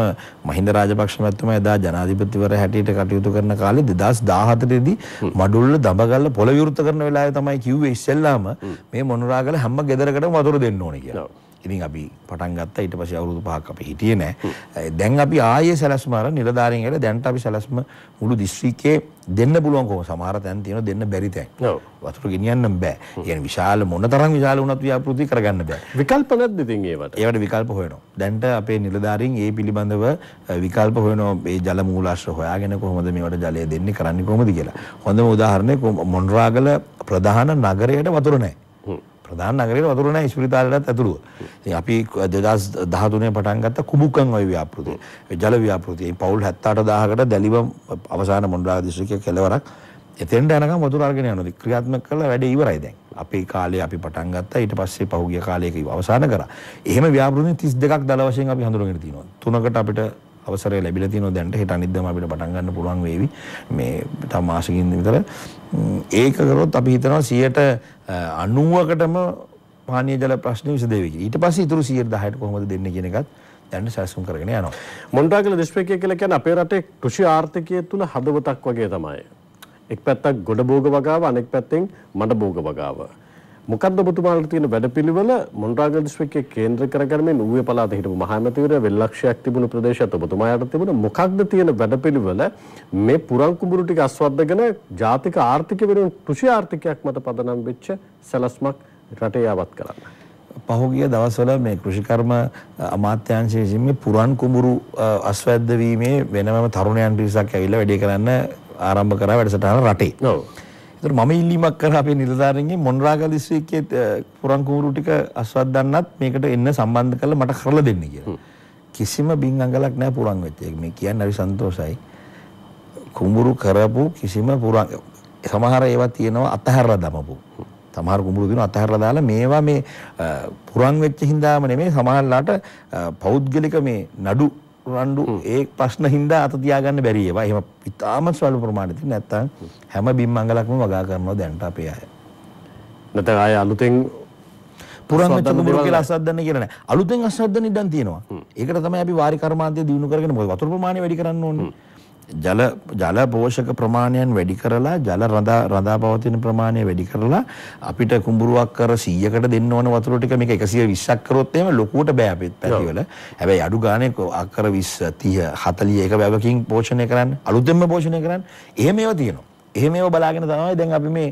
මහින්ද රාජපක්ෂ මහත්මයා එදා ජනාධිපතිවරයා හැටියට කටයුතු කරන කාලේ 2014 දී මඩුල්ල දඹගල්ල පොළ විවෘත කරන වෙලාවේ තමයි කිව්වේ ඉස්සෙල්ලාම මේ මොණරාගල හැම ගෙදරකටම වතුර දෙන්න ඕනේ කියලා. ඉතින් අපි පටන් ගත්තා. ඊට පස්සේ අවුරුදු 5ක් අපි හිටියේ නැහැ. දැන් අපි ආයේ සැලැස්ම අර නිලධාරීන් ඇවිල්ලා දැන්ට අපි සැලැස්ම මුළු දිස්ත්‍රික්කයේ දෙන්න පුළුවන් කොහොම සමහර තැන් තියෙනවා දෙන්න බැරි තැන්. වතුර ගෙනියන්න බෑ. يعني විශාල මොනතරම් විශාල වුණත් ව්‍යාපෘති කරගන්න බෑ. විකල්ප නැද්ද ඉතින් ඒවට? ඒවට විකල්ප හොයනවා. දැන්ට අපේ නිලධාරීන් ඒ පිළිබඳව විකල්ප හොයනවා. මේ ජල මූලාශ්‍ර හොයාගෙන කොහොමද මේවට ජලය දෙන්නේ කරන්නේ කොහොමද කියලා. හොඳම උදාහරණයක් මොණරාගල ප්‍රධාන නගරයට වතුර නැහැ. ප්‍රධාන නගරයේ වතුර නැහැ ඉස්පිරිතාලෙටත් ඇතුළුව. ඉතින් අපි 2013 පටන් ගත්ත කුඹුකන් වගේ ව්‍යාපෘතිය. ජල ව්‍යාපෘතිය. පවුල් 78000කට දැලිව අවසාන මොණරාගල දිස්ත්‍රික්කයේ කෙළවරක් එතෙන්ට යනකම් වතුර අරගෙන යනවා. ක්‍රියාත්මක කළා වැඩේ ඉවරයි දැන්. අපේ කාලේ අපි පටන් ගත්තා. ඊට පස්සේ පහුගිය කාලයක අවසන් කරා. එහෙම ව්‍යාපෘති 32ක් දල වශයෙන් අපි හඳුනගෙන තියෙනවා. 3කට අපිට අවසරය ලැබිලා තියෙනවා දැන්ට හෙට අනිද්දාම අපිට පටන් ගන්න පුළුවන් වේවි. මේ තව මාසෙකින් විතර ඒක කරොත් අපි හිතනවා 90%කටම පානීය ජල ප්‍රශ්න විසඳෙවි කියලා. ඊට පස්සේ ඊටු 10%ට කොහොමද දෙන්නේ කියන එකත් දැන් සැලසුම් කරගෙන යනවා. මොණරාගල දිස්ත්‍රික්කය කියලා කියන්නේ අපේ රටේ කෘෂි ආර්ථිකය තුල හදවතක් වගේ තමයි. එක් පැත්තක් ගොඩ භෝග වගාව අනෙක් පැත්තෙන් මඩ භෝග වගාව. මොකද්ද ඔබතුමාලට තියෙන වැඩපිළිවෙල මොණරාගල දිස්ත්‍රික්කයේ කේන්ද්‍ර කරගැනීමෙන් ඌවේ පළාතේ හිටපු මහා මැතිවරයා වෙල්ලක්ෂයක් තිබුණු ප්‍රදේශයත් ඔබතුමාට තිබුණ මොකක්ද තියෙන වැඩපිළිවෙල මේ පුරන් කුඹුරු ටික අස්වද්දගෙන ජාතික ආර්ථික වෙනුවෙන් කෘෂි ආර්ථිකයක් මත පදනම් වෙච්ච සැලැස්මක් රටේ යාවත් කරන්න. පහුගිය දවස්වල මේ කෘෂිකර්ම අමාත්‍යාංශයේ විසින් මේ පුරන් කුඹුරු අස්වැද්ද වීමේ වෙනම තරුණයන් පිරිසක් ඇවිල්ලා වැඩේ කරන්න ආරම්භ කරා වැඩසටහන රටේ. ඔව්. ඒතර මම ඉල්ලීමක් කරා අපේ නිලධාරීන්ගෙන් මොණරාගල දිස්ත්‍රික්කයේ පුරන් කුඹුරු ටික අස්වද්දන්නත් මේකට එන්න සම්බන්ධ කරලා මට කරලා දෙන්න කියලා. කිසිම බින් අඟලක් නැහැ පුරන් වෙච්ච එක. මේ කියන්නේ හරි සන්තෝෂයි. කුඹුරු කරපු කිසිම පුරන් සමහර ඒවා තියෙනවා අතහැරලා දමපු. සමහර කුඹුරු දින අතහැරලා දාලා මේවා මේ පුරන් වෙච්ච හින්දාම නෙමෙයි සමහරලාට පෞද්ගලික මේ නඩු රණ්ඩු ඒ ප්‍රශ්න හින්දා අත තියාගන්න බැරි ඒවා. එහෙම ඉතාම ස්වල්ප ප්‍රමාණයක නැත්තම් හැම බිම් මංගලක්ම වගා කරනවා දැන්ට අපේ අය. නැත්නම් ආය අලුතෙන් පුරන් වෙච්ච කුඹුරු කියලා අස්වද්දන්න කියලා නෑ. අලුතෙන් අස්වද්දන්න ඉඩම් තියෙනවා. ඒකට තමයි අපි වාරි කර්මාන්තය දිනු කරගෙන මොකද වතුර ප්‍රමාණය වැඩි කරන්න ඕනේ. ජල පෝෂක ප්‍රමාණයන් වැඩි කරලා ජල රඳා පවතින ප්‍රමාණය වැඩි කරලා අපිට කුඹුරුවක් කර 100කට දෙන්න ඕන වතුර ටික මේක 120ක් කරොත් එහෙම ලොකුවට බෑ අපිට පැතිවල. හැබැයි අඩු ගානේ අක්කර 20 30 40 එක වැවකින් පෝෂණය කරන්න අලුතෙන්ම පෝෂණය කරන්න එහෙම ඒවා තියෙනවා. එහෙම ඒවා බලාගෙන තමයි දැන් අපි මේ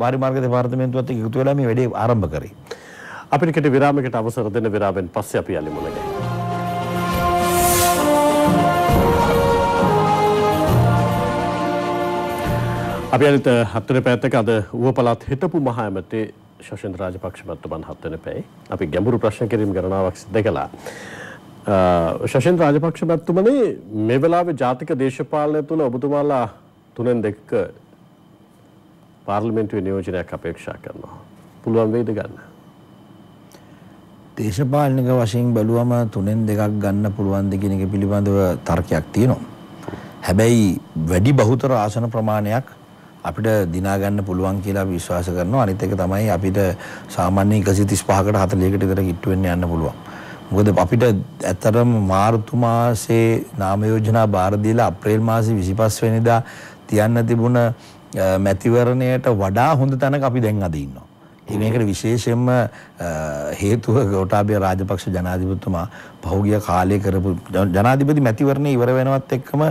වාරි මාර්ග දෙපාර්තමේන්තුවත් එක්ක එකතු වෙලා මේ වැඩේ ආරම්භ කරේ. අපිට කෙටි විරාමයකට අවසර දෙන්න විරාමෙන් පස්සේ අපි යලි මුල ගැහෙමු. අපි අනිත් හතරේ පැත්තක අද ඌව පළාත් හිටපු මහ ඇමති ශෂීන්ද්‍ර රාජපක්ෂ මහත්මයාන් 7 වෙනි පැයේ අපි ගැඹුරු ප්‍රශ්න කිරීම ගණනාවක් සිදු කළා. ශෂීන්ද්‍ර රාජපක්ෂ මහත්මයානි මේ වෙලාවේ ජාතික දේශපාලනය තුළ ඔබතුමාලා 3-2 පාර්ලිමේන්තුවේ නියෝජනයක් අපේක්ෂා කරනවා. පුළුවන් වේද ගන්න? දේශපාලනික වශයෙන් බැලුවම 3-2ක් ගන්න පුළුවන්ද කියන එක පිළිබඳව තර්කයක් තියෙනවා. හැබැයි වැඩි බහුතර ආසන ප්‍රමාණයක් අපිට දිනා ගන්න පුළුවන් කියලා අපි විශ්වාස කරනවා. අනිත් එක තමයි අපිට සාමාන්‍ය 135කට 40කට විතර කිට්ටු වෙන්න යන්න පුළුවන්. මොකද අපිට ඇත්තටම මාර්තු මාසේ නාම යෝජනා බාර දීලා අප්‍රේල් මාසේ 25 වෙනිදා තියන්න තිබුණ මැතිවරණයට වඩා හොඳ තැනක අපි දැන් අද ඉන්නවා. මේකට විශේෂයෙන්ම හේතුව ගෝඨාභය රාජපක්ෂ ජනාධිපතිතුමා පහුගිය කාලේ කරපු ජනාධිපති මැතිවරණය ඉවර වෙනවත් එක්කම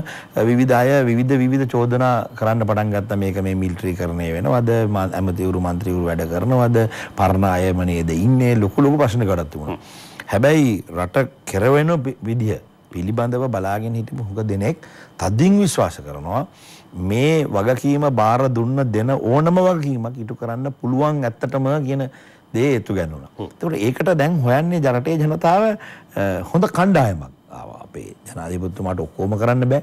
විවිධ අය විවිධ චෝදනා කරන්න පටන් ගත්තා. මේක මේ මිලිටරිකරණය වෙනවද, ඇමතිවරු මන්ත්‍රීවරු වැඩ කරනවද, පරණ අයම නේද ඉන්නේ, ලොකු ප්‍රශ්න ගොඩක් තිබුණා. හැබැයි රට කෙරවෙන විදිය පිළිබඳව බලාගෙන හිටපු හුඟ දෙනෙක් තදින් විශ්වාස කරනවා මේ වගකීම බාර දුන්න දෙන ඕනම වගකීමක් ඉටු කරන්න පුළුවන් ඇත්තටම කියන දේ ඒතු ගන්නවා. ඒකට ඒකට දැන් හොයන්නේ රටේ ජනතාව හොඳ කණ්ඩායමක්. අපේ ජනාධිපතිතුමාට ඔක්කොම කරන්න බෑ.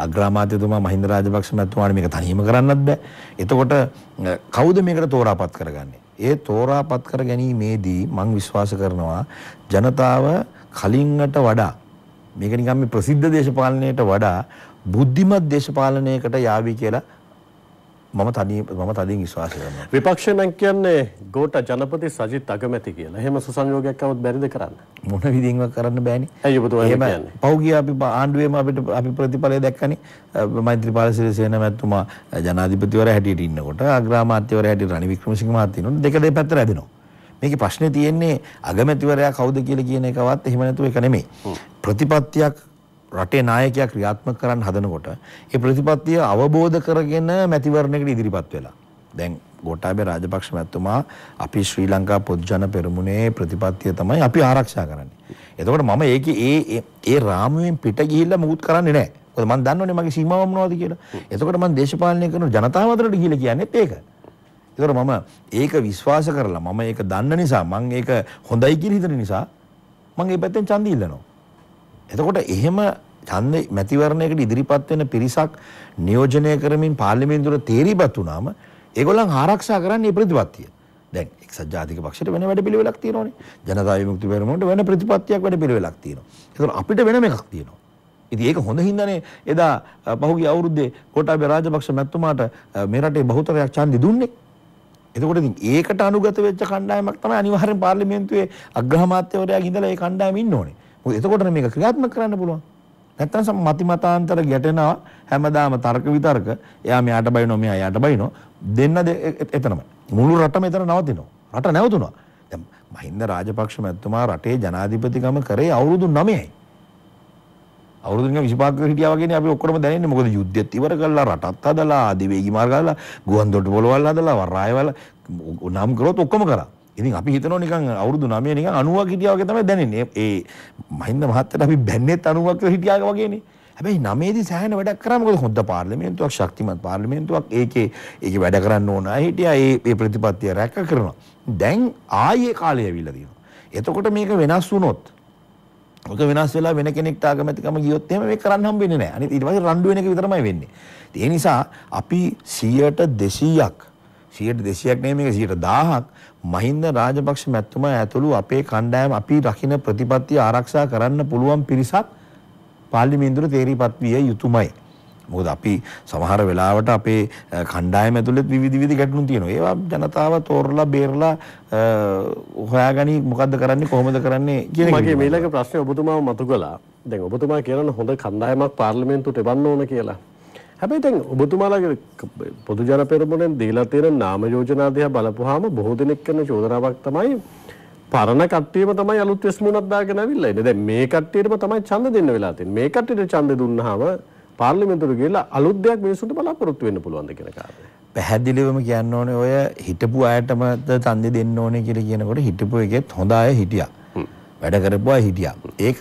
අග්‍රාමාත්‍යතුමා මහින්ද රාජපක්ෂ මහත්මයාට මේක තනියම කරන්නත් බෑ. එතකොට කවුද මේකට තෝරාපත් කරගන්නේ? ඒ තෝරාපත් කර ගැනීමේදී මම විශ්වාස කරනවා ජනතාව කලින්කට වඩා මේක නිකම් මේ ප්‍රසිද්ධ දේශපාලනයට වඩා බුද්ධිමත් දේශපාලනයකට යාවි කියලා මම තදින් විශ්වාස කරනවා. විපක්ෂය නම් කියන්නේ ගෝඨ ජනපති සජිත් අගමැති කියලා. එහෙම සුසංයෝගයක් આવොත් බැරිද කරන්න? මොන විදිහින්වත් කරන්න බෑනේ. ඇයි ඔබතුමා කියන්නේ? පහුගිය අපි ආණ්ඩුවේම අපි ප්‍රතිඵලය දැක්කනේ. මෛත්‍රීපාල සිරිසේන මැතිතුමා ජනාධිපතිවරයා හැටියට ඉන්නකොට අග්‍රාමාත්‍යවරයා හැටියට රනිල් වික්‍රමසිංහ මහත්තයා ඉන්නකොට දෙක දෙපැත්තට ඇදෙනවා. මේකේ ප්‍රශ්නේ තියෙන්නේ අගමැතිවරයා කවුද කියලා කියන එකවත් එහෙම නැතුව එක නෙමෙයි. ප්‍රතිපත්තියක් රටේ නායකයා ක්‍රියාත්මක කරන්න හදනකොට ඒ ප්‍රතිපත්තිය අවබෝධ කරගෙන මැතිවරණයකට ඉදිරිපත් වෙලා. දැන් ගෝඨාභය රාජපක්ෂ මහත්මයා අපි ශ්‍රී ලංකා පොදු ජන පෙරමුණේ ප්‍රතිපත්තිය තමයි අපි ආරක්ෂා කරන්නේ. එතකොට මම ඒකේ ඒ රාමුවෙන් පිට ගිහිල්ලා මුකුත් කරන්නේ නැහැ. මොකද මම දන්නවනේ මගේ සීමාව මොනවද කියලා. එතකොට මම දේශපාලනය කරන ජනතාව අතරට ගිහිල්ලා කියන්නේත් ඒක. ඒතර මම ඒක විශ්වාස කරලා මම ඒක දන්න නිසා මම ඒක හොඳයි කියලා හිතන නිසා මම ඒ පැත්තෙන් ඡන්දය ඉල්ලනවා. එතකොට එහෙම ඡන්දේ මැතිවරණයකට ඉදිරිපත් වෙන පිරිසක් නියෝජනය කරමින් පාර්ලිමේන්තුවට තේරිපත් වුණාම ඒගොල්ලන් ආරක්ෂා කරන්නේ ප්‍රතිපත්තිය. දැන් එක්සත් ජාතික පක්ෂයට වෙන වැඩපිළිවෙලක් තියෙනවානේ. ජනතා විමුක්ති පෙරමුණට වෙන ප්‍රතිපත්තියක් වැඩපිළිවෙලක් තියෙනවා. ඒතකොට අපිට වෙනම එකක් තියෙනවා. ඉතින් ඒක හොඳ හින්දානේ එදා පහුගිය අවුරුද්දේ ගෝඨාභය රාජපක්ෂ මැතිතුමාට මේ රටේ බහුතරයක් ඡන්දි දුන්නේ. එතකොට ඉතින් ඒකට අනුගත වෙච්ච කණ්ඩායමක් තමයි අනිවාර්යෙන් පාර්ලිමේන්තුවේ අග්‍රාමාත්‍යවරයාගේ ඉඳලා ඒ කණ්ඩායම ඉන්න ඕනේ. මොකද එතකොට මේක ක්‍රියාත්මක කරන්න පුළුවන්. නැත්තම් මතිමතාන්තර ගැටෙනවා හැමදාම තර්ක විතර්ක. එයා මෙයාට බයිනෝ මෙයා එයාට බයිනෝ දෙන්න එතනම. මුළු රටම එතන නවතිනවා. රට නැවතුණා. දැන් මහින්ද රාජපක්ෂ මැතිතුමා රටේ ජනාධිපතිකම කරේ අවුරුදු 9යි. අවුරුදු 25ක හිටියා වගේනේ අපි ඔක්කොම දැනෙන්නේ. මොකද යුද්ධෙත් ඉවර කළා, රටත් හදලා, ආදිවේගී මාර්ග හදලා, ගුවන්තොටු පොළවල් හදලා, වරායවල නම් කරොත් ඔක්කොම කරා. ඉතින් අපි හිතනවා නිකන් අවුරුදු 9 නිකන් 90ක් හිටියා වගේ තමයි දැනෙන්නේ. ඒ මහින්ද මහත්තයාට අපි බැන්නේත් 90ක් හිටියා වගේනේ. හැබැයි 9 දී සෑහෙන වැඩක් කරා. මොකද හොඳ පාර්ලිමේන්තුවක්, ශක්තිමත් පාර්ලිමේන්තුවක්. ඒකේ වැඩ කරන්න ඕන අය හිටියා. ඒ ප්‍රතිපත්තිය රැක කරනවා. දැන් ආයේ කාලය ඇවිල්ලා තියෙනවා. එතකොට මේක වෙනස් වුණොත් ඔක වෙනස් වෙලා වෙන කෙනෙක්ට ආගමැතිකම ගියොත් එහෙම මේක කරන්න හම්බෙන්නේ නැහැ. අනිත් ඊට පස්සේ රණ්ඩු වෙන එක විතරමයි වෙන්නේ. ඒ නිසා අපි 100% නෙමෙයි මේක 1000ක් මහින්ද රාජපක්ෂ මැතිතුමා ඇතුළු අපේ කණ්ඩායම අපි රකින්න ප්‍රතිපත්තිය ආරක්ෂා කරන්න පුළුවන් පිරිසක් පාර්ලිමේන්තුවට තේරීපත් විය යුතුමයි. මොකද අපි සමහර වෙලාවට අපේ කණ්ඩායම ඇතුළේ විවිධ ගැටලුම් තියෙනවා. ඒවා ජනතාව තෝරලා බේරලා හොයාගනි මොකද්ද කරන්නේ කොහොමද කරන්නේ කියන එක. මගේ ඊළඟ ප්‍රශ්නේ ඔබතුමාව මතු කළා. දැන් ඔබතුමා කියනවා හොඳ කණ්ඩායමක් පාර්ලිමේන්තුවට එවන්න ඕන කියලා. හැබැයි දැන් ඔබතුමාලාගේ පොදු ජන පෙරමුණෙන් දීලා තියෙන නාම යෝජනා දිහා බලපුවාම බොහෝ දෙනෙක් කරන චෝදනාවක් තමයි පරණ කට්ටියම තමයි අලුත් වෙස්මුණක් දාගෙන අවිල්ලා ඉන්නේ. දැන් මේ කට්ටියටම තමයි ඡන්ද දෙන්න වෙලා තියෙන්නේ. මේ කට්ටියට ඡන්ද දුන්නාම පාර්ලිමේන්තුවට ගිහලා අලුත් දෙයක් මිනිස්සුන්ට බලාපොරොත්තු වෙන්න පුළුවන්ද කියන කාරණය. පැහැදිලිවම කියන්න ඕනේ ඔය හිටපු අයටම ඡන්දෙ දෙන්න ඕනේ කියලා කියනකොට හිටපු එකෙත් හොඳ අය හිටියා. වැඩ කරපු අය හිටියා. ඒක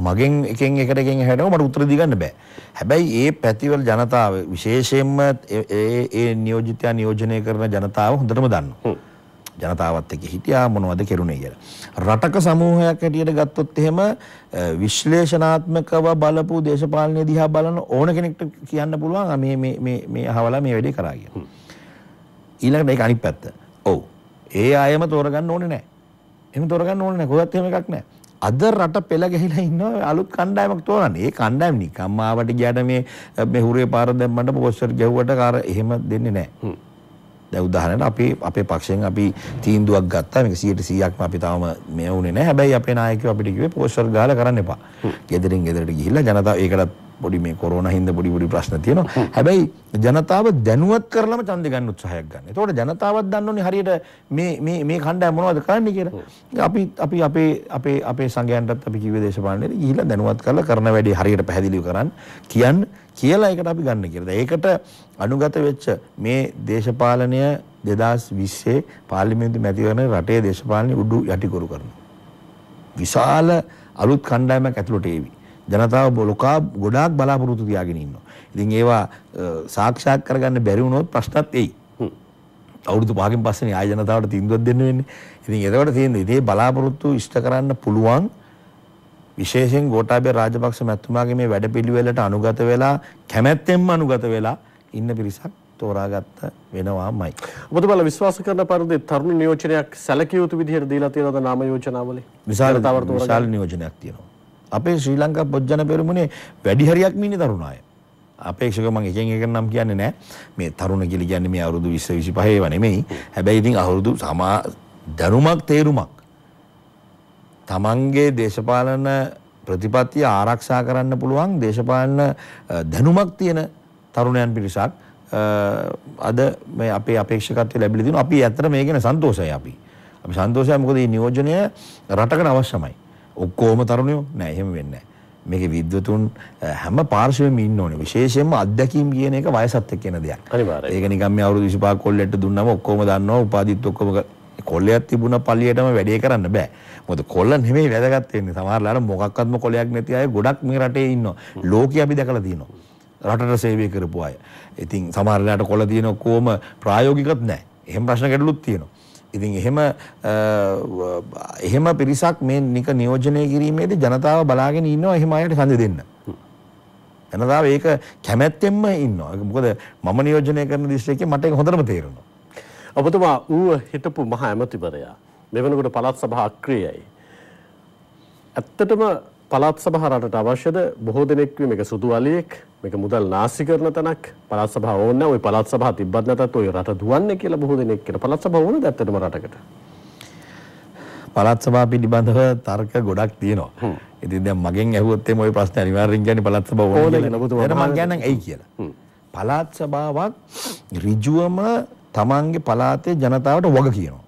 මගෙන් එකෙන් එකට හැරෙව මට උත්තර දී ගන්න බෑ. හැබැයි ඒ පැතිවල ජනතාව විශේෂයෙන්ම ඒ නියෝජිතයා නියෝජනය කරන ජනතාව හොඳටම දන්නවා. ජනතාවත් එක්ක හිටියා මොනවද කෙරුණේ කියලා. රටක සමූහයක් හැටියට ගත්තොත් එහෙම විශ්ලේෂණාත්මකව බලපු දේශපාලනය දිහා බලන ඕන කෙනෙක්ට කියන්න පුළුවන් මේ අහවලා මේ වැඩේ කරා කියලා. ඊළඟට ඒක අනිත් පැත්ත. ඔව්. ඒ අයම තෝරගන්න ඕනේ නැහැ. එහෙම තෝරගන්න ඕනේ නැහැ. කොහෙවත් එහෙම එකක් නැහැ. අද රට පෙළ ගැහිලා ඉන්නවා අලුත් කණ්ඩායමක් තෝරන්නේ. ඒ කණ්ඩායම නිකම්ම ආවට ගියාට මේ හුරේ පාර දැම්මන්ට පෝස්ටර් ගැහුවට කාර එහෙම දෙන්නේ නැහැ. දැන් උදාහරණයක් අපේ පක්ෂයෙන් අපි තීන්දුවක් ගත්තා මේක 100%ක්ම අපි තාම මේ වුණේ නැහැ. හැබැයි අපේ නායකයෝ අපිට කිව්වේ පෝස්ටර් ගහලා කරන්න එපා. ගෙදරින් ගෙදරට ගිහිල්ලා ජනතාව ඒකටත් පොඩි මේ කොරෝනා හින්දා පොඩි ප්‍රශ්න තියෙනවා. හැබැයි ජනතාව දැනුවත් කරලම ඡන්දෙ ගන්න උත්සාහයක් ගන්න. ඒතකොට ජනතාවත් දන්නෝනේ හරියට මේ කණ්ඩායම මොනවද කරන්නේ කියලා. අපි අපේ සංඝයන්ටත් අපි කිව්වේ දේශපාලනයේ ගිහිල්ලා දැනුවත් කරලා කරන වැඩේ හරියට පැහැදිලිව කරන්න කියන්න කියලා ඒකට අපි ගන්න කියලා. ඒකට අනුගත වෙච්ච මේ දේශපාලනය 2020 පාර්ලිමේන්තු මැතිවරණ රටේ දේශපාලනය උඩු යටිකුරු කරනවා. විශාල අලුත් කණ්ඩායමක් ඇතුළට ඒවි. ජනතාව ගොඩාක් බලාපොරොත්තු තියාගෙන ඉන්නවා. ඉතින් ඒවා සාක්ෂාත් කරගන්න බැරි වුණොත් ප්‍රශ්නත් එයි. අවුරුදු 5කින් පස්සේ ආය ජනතාවට තීන්දුවක් දෙන්න වෙන්නේ. ඉතින් ඒකට තියෙන ඉතේ බලාපොරොත්තු ඉෂ්ට කරන්න පුළුවන් විශේෂයෙන් ගෝඨාභය රාජපක්ෂ මැතිතුමාගේ මේ වැඩපිළිවෙලට අනුගත වෙලා කැමැත්තෙන්ම අනුගත වෙලා ඉන්න පිරිසක් තෝරාගත්ත වෙනවාමයි. ඔබතුමාලා විශ්වාස කරන පරිදි තරුණ නියෝජනයක් සැලකිය යුතු විදිහට දීලා තියෙනවද නාම යෝජනාවලේ? විශාල නියෝජනයක් තියෙනවා. අපේ ශ්‍රී ලංකා පොත්ජන පෙරමුණේ වැඩි හරියක් ඉන්නේ තරුණ අය. අපේක්ෂක මම එකෙන් එක නම් කියන්නේ නැහැ. මේ තරුණ කියලා කියන්නේ මේ අවුරුදු 20 25 ඒවා නෙමෙයි. හැබැයි ඉතින් අවුරුදු දැනුමක් තේරුමක් තමන්ගේ දේශපාලන ප්‍රතිපත්තිය ආරක්ෂා කරන්න පුළුවන් දේශපාලන දැනුමක් තියෙන තරුණයන් පිරිසක් අද මේ අපේ අපේක්ෂකත්වය ලැබිලා තියෙනවා. අපි ඇත්තට මේ ගැන සන්තෝෂයි අපි සන්තෝෂයි මොකද මේ නියෝජනය රටකට අවශ්‍යමයි. ඔක්කොම තරුණයෝ නෑ එහෙම වෙන්නේ නෑ. මේකේ විද්වතුන් හැම පාර්ශවෙම ඉන්න ඕනේ. විශේෂයෙන්ම අධ්‍යක්ීම් කියන එක වයසත් එක්ක එන දෙයක්. අනිවාර්යයෙන්. ඒක නිකන් මේ අවුරුදු 25 කොල්ලෙට දුන්නම ඔක්කොම දන්නවා උපාධිත් ඔක්කොම කොල්ලයක් තිබුණා පල්ලියටම වැඩේ කරන්න බෑ. මොකද කොල්ල නෙමෙයි වැදගත් වෙන්නේ. සමහරලාට මොකක්වත්ම කොලයක් නැති අය ගොඩක් මේ රටේ ඉන්නවා. ලෝකෙ අපි දැකලා තියෙනවා. රටට සේවය කරපු අය. ඉතින් සමහරලාට කොල්ල තියෙන ඔක්කොම ප්‍රායෝගිකත් නැහැ. එහෙම ප්‍රශ්න ගැටලුත් තියෙනවා. ඉතින් එහෙම පිරිසක් මේ නික නියෝජනය කිරීමේදී ජනතාව බලාගෙන ඉන්නවා එහෙම අයට ඡන්ද දෙන්න. ජනතාව ඒක කැමැත්තෙන්ම ඉන්නවා. මොකද මම නියෝජනය කරන දිස්ත්‍රික්කේ මට ඒක හොඳටම තේරෙනවා. ඔබතුමා ඌ හිටපු මහා ඇමතිවරයා මේ වෙනකොට පළාත් සභා අක්‍රියයි. ඇත්තටම පළාත් සභාව රටට අවශ්‍යද? බොහෝ දෙනෙක් මේක සුදු අලියෙක්, මේක මුදල් නාස්ති කරන තැනක්. පළාත් සභාව ඕනේ නැහැ. ওই පළාත් සභාව තිබ්බත් නැතත් ওই රට දුවන්නේ කියලා බොහෝ දෙනෙක් කියන. පළාත් සභාව ඕනද ඇත්තටම රටකට? පළාත් සභාව පිළිබඳව තර්ක ගොඩක් තියෙනවා. ඉතින් දැන් මගෙන් ඇහුවොත් එimhe ওই ප්‍රශ්නේ අනිවාර්යෙන් කියන්නේ පළාත් සභාව ඕනේ කියලා. මම කියන්නම් ඇයි කියලා. පළාත් සභාවක් ඍජුවම තමන්ගේ පළාතේ ජනතාවට වග කියනවා.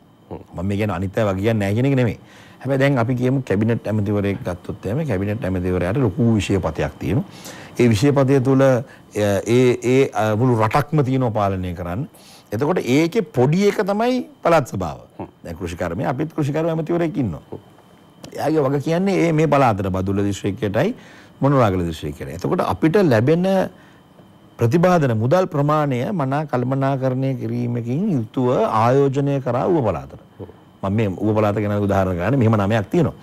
මම මේ කියන්නේ අනිත් අය වග කියන්නේ නැහැ කියන එක නෙමෙයි. හැබැයි දැන් අපි කියමු කැබිනට් ඇමතිවරයෙක් ගත්තොත් එහෙම කැබිනට් ඇමතිවරයාට ලොකු විෂයපතයක් තියෙනවා. ඒ විෂයපතය තුළ ඒ මුළු රටක්ම තියෙනවා පාලනය කරන්න. එතකොට ඒකේ පොඩි එක තමයි පළාත් සභාව. දැන් කෘෂිකර්මයේ අපිත් කෘෂිකර්ම ඇමතිවරයෙක් ඉන්නවා. එයාගේ වග කියන්නේ මේ පළාතට බදුල්ල දිස්ත්‍රික්කයටයි මොනරාගල දිස්ත්‍රික්කයට. එතකොට අපිට ලැබෙන ප්‍රතිපාදන මුදල් ප්‍රමාණය මනා කල්පනාකරණය කිරීමකින් යුතුව ආයෝජනය කරා ඌව පළාතට. මම මේ ඌව පළාත ගැන උදාහරණ ගන්න මෙහෙම නමයක් තියෙනවා.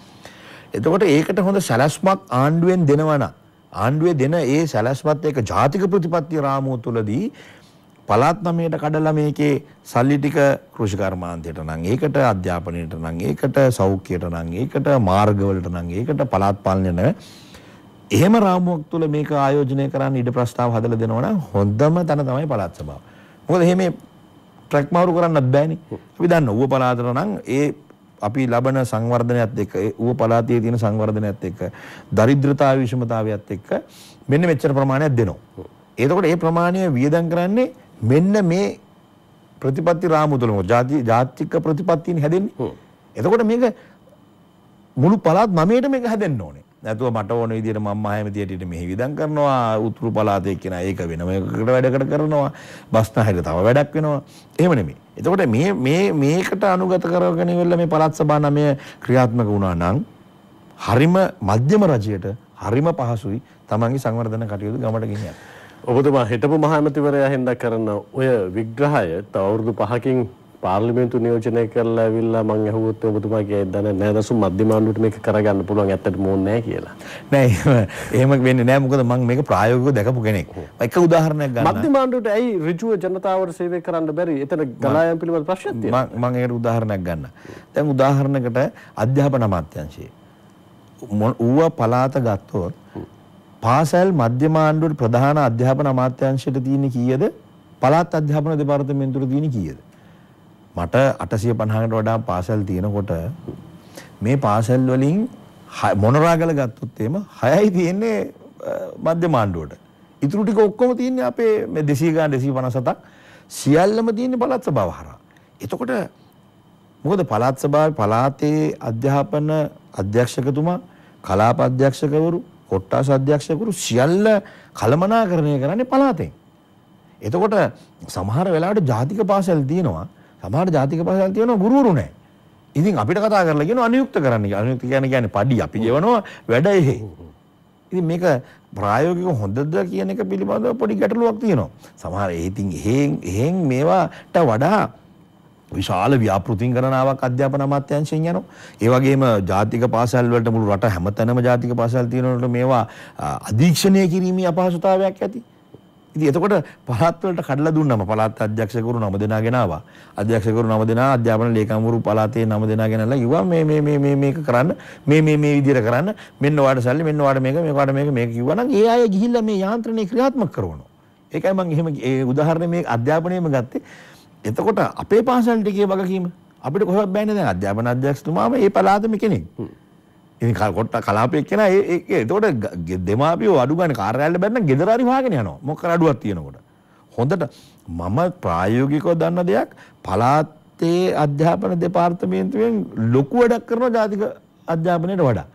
එතකොට ඒකට හොඳ සැලැස්මක් ආණ්ඩුවෙන් දෙනවා නම් ආණ්ඩුවේ දෙන ඒ සැලැස්මත් එක්ක ජාතික ප්‍රතිපත්ති රාමුව තුලදී පළාත් නමයට කඩලා මේකේ සල්ලි ටික කෘෂිකර්මාන්තයට නම් ඒකට අධ්‍යාපනයට නම් ඒකට සෞඛ්‍යයට නම් ඒකට මාර්ගවලට නම් ඒකට පළාත් පාලනයට එහෙම රාමුවක් තුළ මේක ආයෝජනය කරන්න ඉඩ ප්‍රස්තාව හදලා දෙනවා නම් හොඳම තැන තමයි පළාත් සභාව. මොකද එහෙම ට්‍රැක් මාරු කරන්නත් බෑනේ. අපි දන්න ඌව පළාතට නම් ඒ අපි ලබන සංවර්ධනයත් එක්ක ඌව පළාතේ තියෙන සංවර්ධනයත් එක්ක දරිද්‍රතාව විෂමතාවයත් එක්ක මෙන්න මෙච්චර ප්‍රමාණයක් දෙනවා. එතකොට ඒ ප්‍රමාණය වියදම් කරන්නේ මෙන්න මේ ප්‍රතිපත්ති රාමුව තුළ ජාතික ප්‍රතිපත්තියනේ හැදෙන්නේ. එතකොට මේක මුළු පළාත් 9ට මේක හැදෙන්න ඕනේ. නැතුව මට ඕන විදිහට මම හැමතියට මෙහි විදම් කරනවා උතුරු පළාතේ කෙනා ඒක වෙනම එකකට වැඩකට කරනවා බස්නාහිර තව වැඩක් වෙනවා. එහෙම නෙමෙයි. එතකොට මේකට අනුගත කරගෙන ඉවරලා මේ පළාත් සභා 9 ක්‍රියාත්මක වුණා නම් හරිම මධ්‍යම රජයට හරිම පහසුයි තමන්ගේ සංවර්ධන කටයුතු ගමට ගෙනියන්න. ඔබතුමා හිටපු මහමැතිවරයා හින්දා කරන ඔය විග්‍රහය තව අවුරුදු 5කින් පාර්ලිමේන්තු නියෝජනය කරලා ඇවිල්ලා මම අහුවොත් ඔබතුමා කියයි දන්නේ නැහැ දසු මධ්‍යම ආණ්ඩුවට මේක කරගන්න පුළුවන් ඇත්තටම ඕනේ නැහැ කියලා. නෑ එහෙම වෙන්නේ නෑ මොකද මම මේක ප්‍රායෝගිකව දැකපු කෙනෙක්. එක උදාහරණයක් ගන්න. මධ්‍යම ආණ්ඩුවට ඇයි ඍජුව ජනතාවට සේවය කරන්න බැරි? එතන ගලා යාම පිළිබඳ ප්‍රශ්නයක් තියෙනවා. මම ඒකට උදාහරණයක් ගන්න. දැන් උදාහරණයකට අධ්‍යාපන අමාත්‍යාංශයේ ඌව පළාත ගත්තොත් පාසල් මධ්‍යම ආණ්ඩුවේ ප්‍රධාන අධ්‍යාපන අමාත්‍යාංශයට තියෙන කීයද? පළාත් අධ්‍යාපන දෙපාර්තමේන්තුවට තියෙන කීයද? මට 850කට වඩා පාසල් තියෙනකොට මේ පාසල් වලින් මොනරාගල ගත්තොත් එහෙම 6යි තියෙන්නේ මධ්‍යම ආණ්ඩුවට. ඉතුරු ටික ඔක්කොම තියෙන්නේ අපේ මේ 200 ගාන 257ක් සියල්ලම තියෙන්නේ පළාත් සභාව හරහා. එතකොට මොකද පළාත් සභාවේ පළාතේ අධ්‍යාපන අධ්‍යක්ෂකතුමා, කලාප අධ්‍යක්ෂකවරු, කොට්ටාස අධ්‍යක්ෂකවරු සියල්ල කළමනාකරණය කරන්නේ පළාතෙන්. එතකොට සමහර වෙලාවට ජාතික පාසල් තියෙනවා. සමහර ජාතික පාසල් තියෙනවා ගුරුවරු නැහැ. ඉතින් අපිට කතා කරලා කියනවා අනියුක්ත කරන්න කියලා. අනියුක්ත කියන්නේ පඩි අපි ගෙවනවා වැඩ එහෙ. ඉතින් මේක ප්‍රායෝගිකව හොඳද කියන එක පිළිබඳව පොඩි ගැටලුවක් තියෙනවා. සමහර ඉතින් එහෙන් මේවාට වඩා විශාල ව්‍යාපෘතින් ගණනාවක් අධ්‍යාපන අමාත්‍යාංශයෙන් යනවා. ඒ වගේම ජාතික පාසල් වලට මුළු රට හැමතැනම ජාතික පාසල් තියෙනකොට මේවා අධීක්ෂණය කිරීමේ අපහසුතාවයක් ඇති. ඉතින් එතකොට පළාත් වලට කඩලා දුන්නම පළාත් අධ්‍යක්ෂකවරු 9 දෙනා ගෙනාවා. අධ්‍යක්ෂකවරු 9 දෙනා අධ්‍යාපන ලේකම්වරු පළාතේ 9 දෙනා ගෙනල්ලා කිව්වා මේක කරන්න මේ විදිහට කරන්න මෙන්න ඔයාලට සල්ලි මෙන්න ඔයාලට මේක කිව්වා නම් ඒ අය ගිහිල්ලා මේ යාන්ත්‍රණය ක්‍රියාත්මක කරනවා. ඒකයි මම එහෙම ඒ උදාහරණය මේ අධ්‍යාපනයේම ගත්තේ. එතකොට අපේ පාසල් ටිකේ වගකීම අපිට කොහෙවත් බෑනේ දැන් අධ්‍යාපන අධ්‍යක්ෂතුමාම මේ පළාතෙම කෙනෙක්. ඉතින් කලාපයක් කෙනා එතකොට දෙමාපියෝ අඩු ගන්න කාර්යාලයට බැන්න ගෙදර හරි වහගෙන යනවා. මොකක් අඩුවක් තියෙනකොට. හොඳට මම ප්‍රායෝගිකව දන්න දෙයක් පළාතේ අධ්‍යාපන දෙපාර්තමේන්තුවෙන් ලොකු වැඩක් කරනවා ජාතික අධ්‍යාපනයට වඩා.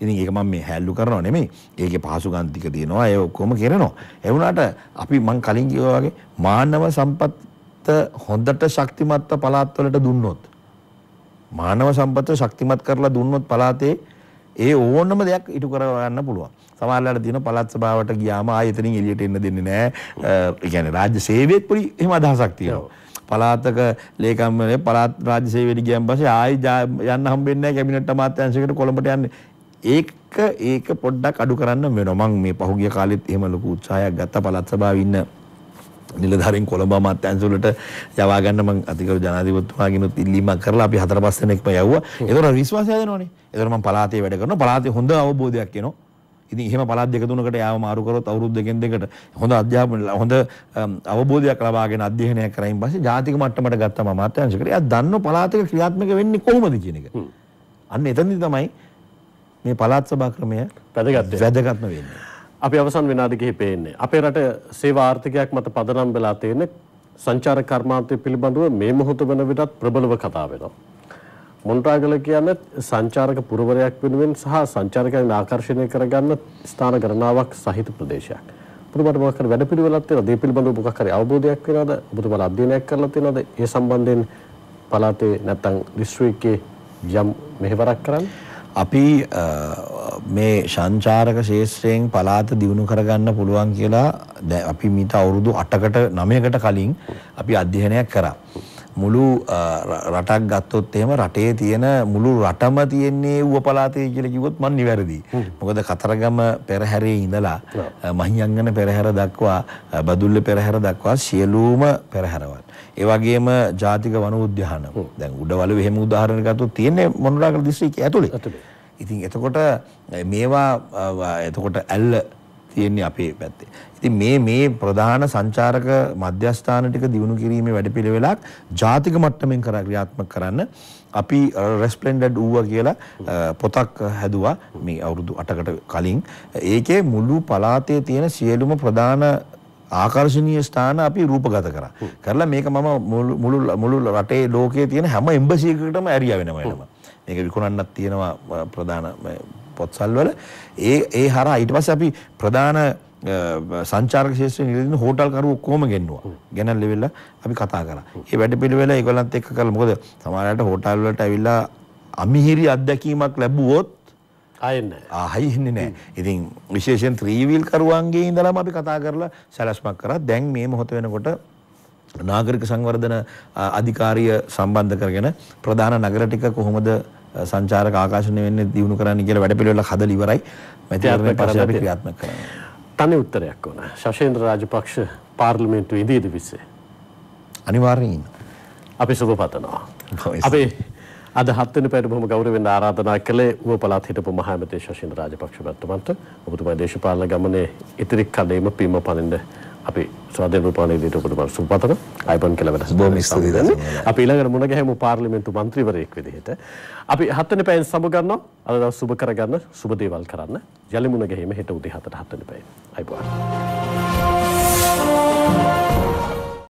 ඉතින් ඒක මම මේ හැල්ලු කරනවා නෙමෙයි. ඒකේ පහසුකම් ටික තියෙනවා. ඒ ඔක්කොම කරනවා. ඒ වුණාට අපි මං කලින් කිව්වා වගේ මානව සම්පත් හොඳට ශක්තිමත්ව පළාත් වලට දුන්නොත් මානව සම්පත ශක්තිමත් කරලා දුන්නොත් පළාතේ ඒ ඕනම දෙයක් ඉටු කරගන්න පුළුවන්. සමහරවල්ලාට දින පළාත් සභාවට ගියාම ආයෙතනින් එළියට එන්න දෙන්නේ නැහැ. ඒ කියන්නේ රාජ්‍ය සේවයේත් පොඩි එහෙම අදහසක් තියෙනවා. පළාතක ලේකම්වරේ පළාත් රාජ්‍ය සේවයට ගියන් පස්සේ ආයෙ යන්න හම්බෙන්නේ නැහැ කැබිනට් අමාත්‍යාංශයකට කොළඹට යන්නේ. ඒක පොඩ්ඩක් අඩු කරන්න වෙනවා. මම මේ පහුගිය කාලෙත් එහෙම ලොකු උත්සාහයක් ගත්තා පළාත් සභාවේ ඉන්න නිලධාරීන් කොළඹ අමාත්‍යාංශ වලට යවා ගන්න මම අතිගරු ජනාධිපතිතුමාගෙනුත් ඉල්ලීමක් කරලා අපි 4-5 දෙනෙක්ම යවුවා. ඒතර විශ්වාසය හදනවනේ. ඒතර මම පළාතේ වැඩ කරනවා. පළාතේ හොඳ අවබෝධයක් එනවා. ඉතින් එහෙම පළාත් දෙක තුනකට යාව මාරු කරොත් අවුරුදු දෙකෙන් දෙකට හොඳ අධ්‍යාපන හොඳ අවබෝධයක් ලබාගෙන අධ්‍යයනයක් කරයින් පස්සේ ජාතික මට්ටමට ගත්තම අමාත්‍යාංශකට එයා දන්නව පළාතක ක්‍රියාත්මක වෙන්නේ කොහොමද කියන එක. අන්න එතනදී තමයි මේ පළාත් සභා ක්‍රමය වැදගත්ම වෙන්නේ. අපි අවසන් විනාඩි කිහිපෙ ඉන්නේ. අපේ රට සේවා ආර්ථිකයක් මත පදනම් වෙලා තියෙන සංචාරක කර්මාන්තය පිළිබඳව මේ මොහොත වෙන විටත් ප්‍රබලව කතා වෙනවා. මොන්ටාගල කියන්නේ සංචාරක පුරවරයක් වෙනුවෙන් සහ සංචාරකයන් ආකර්ෂණය කරගන්න ස්ථාන ගණනාවක් සහිත ප්‍රදේශයක්. ඔබතුමාට මොකක් හරි වැඩපිළිවෙලක් තියෙනවද? ඒ පිළිබඳව මොකක් හරි අවබෝධයක් වෙනවද? ඔබතුමාලා අධ්‍යයනයක් කරලා තියෙනවද? ඒ සම්බන්ධයෙන් පළාතේ නැත්නම් දිස්ත්‍රික්කයේ යම් මෙහෙවරක් කරන්නේ? අපි මේ සංචාරක ශේෂ්ත්‍රයෙන් පළාත දියුණු කරගන්න පුළුවන් කියලා අපි මීට අවුරුදු 8කට 9කට කලින් අපි අධ්‍යයනයක් කරා. මුළු රටක් ගත්තොත් එහෙම රටේ තියෙන මුළු රටම තියෙන්නේ ඌව පළාතේ කියලා කිව්වොත් මන් නිවැරදි. මොකද කතරගම පෙරහැරේ ඉඳලා මහියංගන පෙරහැර දක්වා බදුල්ල පෙරහැර දක්වා සියලුම පෙරහැරවල්. ඒ වගේම ජාතික වන උද්‍යාන. දැන් උඩවලුව එහෙම උදාහරණයක් ගත්තොත් තියෙන්නේ මොනරාගල දිස්ත්‍රික්කයේ ඇතුලේ. ඉතින් එතකොට මේවා එතකොට ඇල්ල තියෙන්නේ අපේ පැත්තේ. ඉතින් මේ ප්‍රධාන සංචාරක මධ්‍යස්ථාන ටික දිනු කිරීමේ වැඩපිළිවෙලක් ජාතික මට්ටමින් ක්‍රියාත්මක කරන්න අපි රෙස්ප්ලෙන්ඩඩ් ඌවා කියලා පොතක් හැදුවා මේ අවුරුදු 8කට කලින්. ඒකේ මුළු පළාතේ තියෙන සියලුම ප්‍රධාන ආකර්ශනීය ස්ථාන අපි රූපගත කරා. කරලා මේක මම මුළු රටේ ලෝකයේ තියෙන හැම එම්බසි එකකටම ඇරියා වෙනවා එනවා. මේක විකුණන්නත් තියෙනවා ප්‍රධාන පොත්සල් වල. ඒ හරහා ඊට පස්සේ අපි ප්‍රධාන සංචාරක ශාස්ත්‍රයේ නිලදින හෝටල් කරුවෝ කොහොම ගෙන්නුවා. ගෙනල්ලා ඉවිල්ලා අපි කතා කරා. මේ වැඩපිළිවෙල ඒගොල්ලන්ත් එක්ක කරලා මොකද සමහරවිට හෝටල් වලට ඇවිල්ලා අමිහිරි අත්දැකීමක් ලැබුවොත් ආයෙ එන්නේ නැහැ. ඉතින් විශේෂයෙන් 3 wheel කරුවන්ගේ ඉඳලාම අපි කතා කරලා සැලැස්මක් කරා. දැන් මේ මොහොත වෙනකොට නාගරික සංවර්ධන අධිකාරිය සම්බන්ධ කරගෙන ප්‍රධාන නගර ටික කොහොමද සංචාරක ආකර්ෂණය වෙන්නේ දිනු කරන්න කියලා වැඩපිළිවෙලක් හදලා ඉවරයි. මැතිවරණ පස්සේ අපි ක්‍රියාත්මක කරනවා. තනි උත්තරයක් ඕන. ශෂේන්ද්‍ර රාජපක්ෂ පාර්ලිමේන්තුවේ ඉදීද විශ්සේ අනිවාර්යෙන් ඉන්න. අපි සුබ පතනවා. අපි අද 7 වෙනි පැයට බොහොම ගෞරවයෙන් ආරාධනා කළේ ඌව පළාත් හිටපු මහ ඇමති ශෂේන්ද්‍ර රාජපක්ෂ මහත්මයාට. ඔබතුමා දේශපාලන ගමනේ ඉතිරි කඩේම පිම්ම පනින්න අපි ස්වාධීන රූපවාහිනියට ඔබතුමා සුබ පතන අයිබන් කියලා වැඩ බොහොම ස්තුතියි. අපි ඊළඟට මුණ ගැහෙමු පාර්ලිමේන්තු මන්ත්‍රීවරයෙක් විදිහට. අපි 7 වෙනි පැයෙන් සමු ගන්නවා. අද දවස් සුබ කරගන්න සුබ දේවල් කරන්න. යලි මුණ ගැහිම හෙට උදේ 7ට 7 වෙනි පැයෙන්. අයිබෝන්.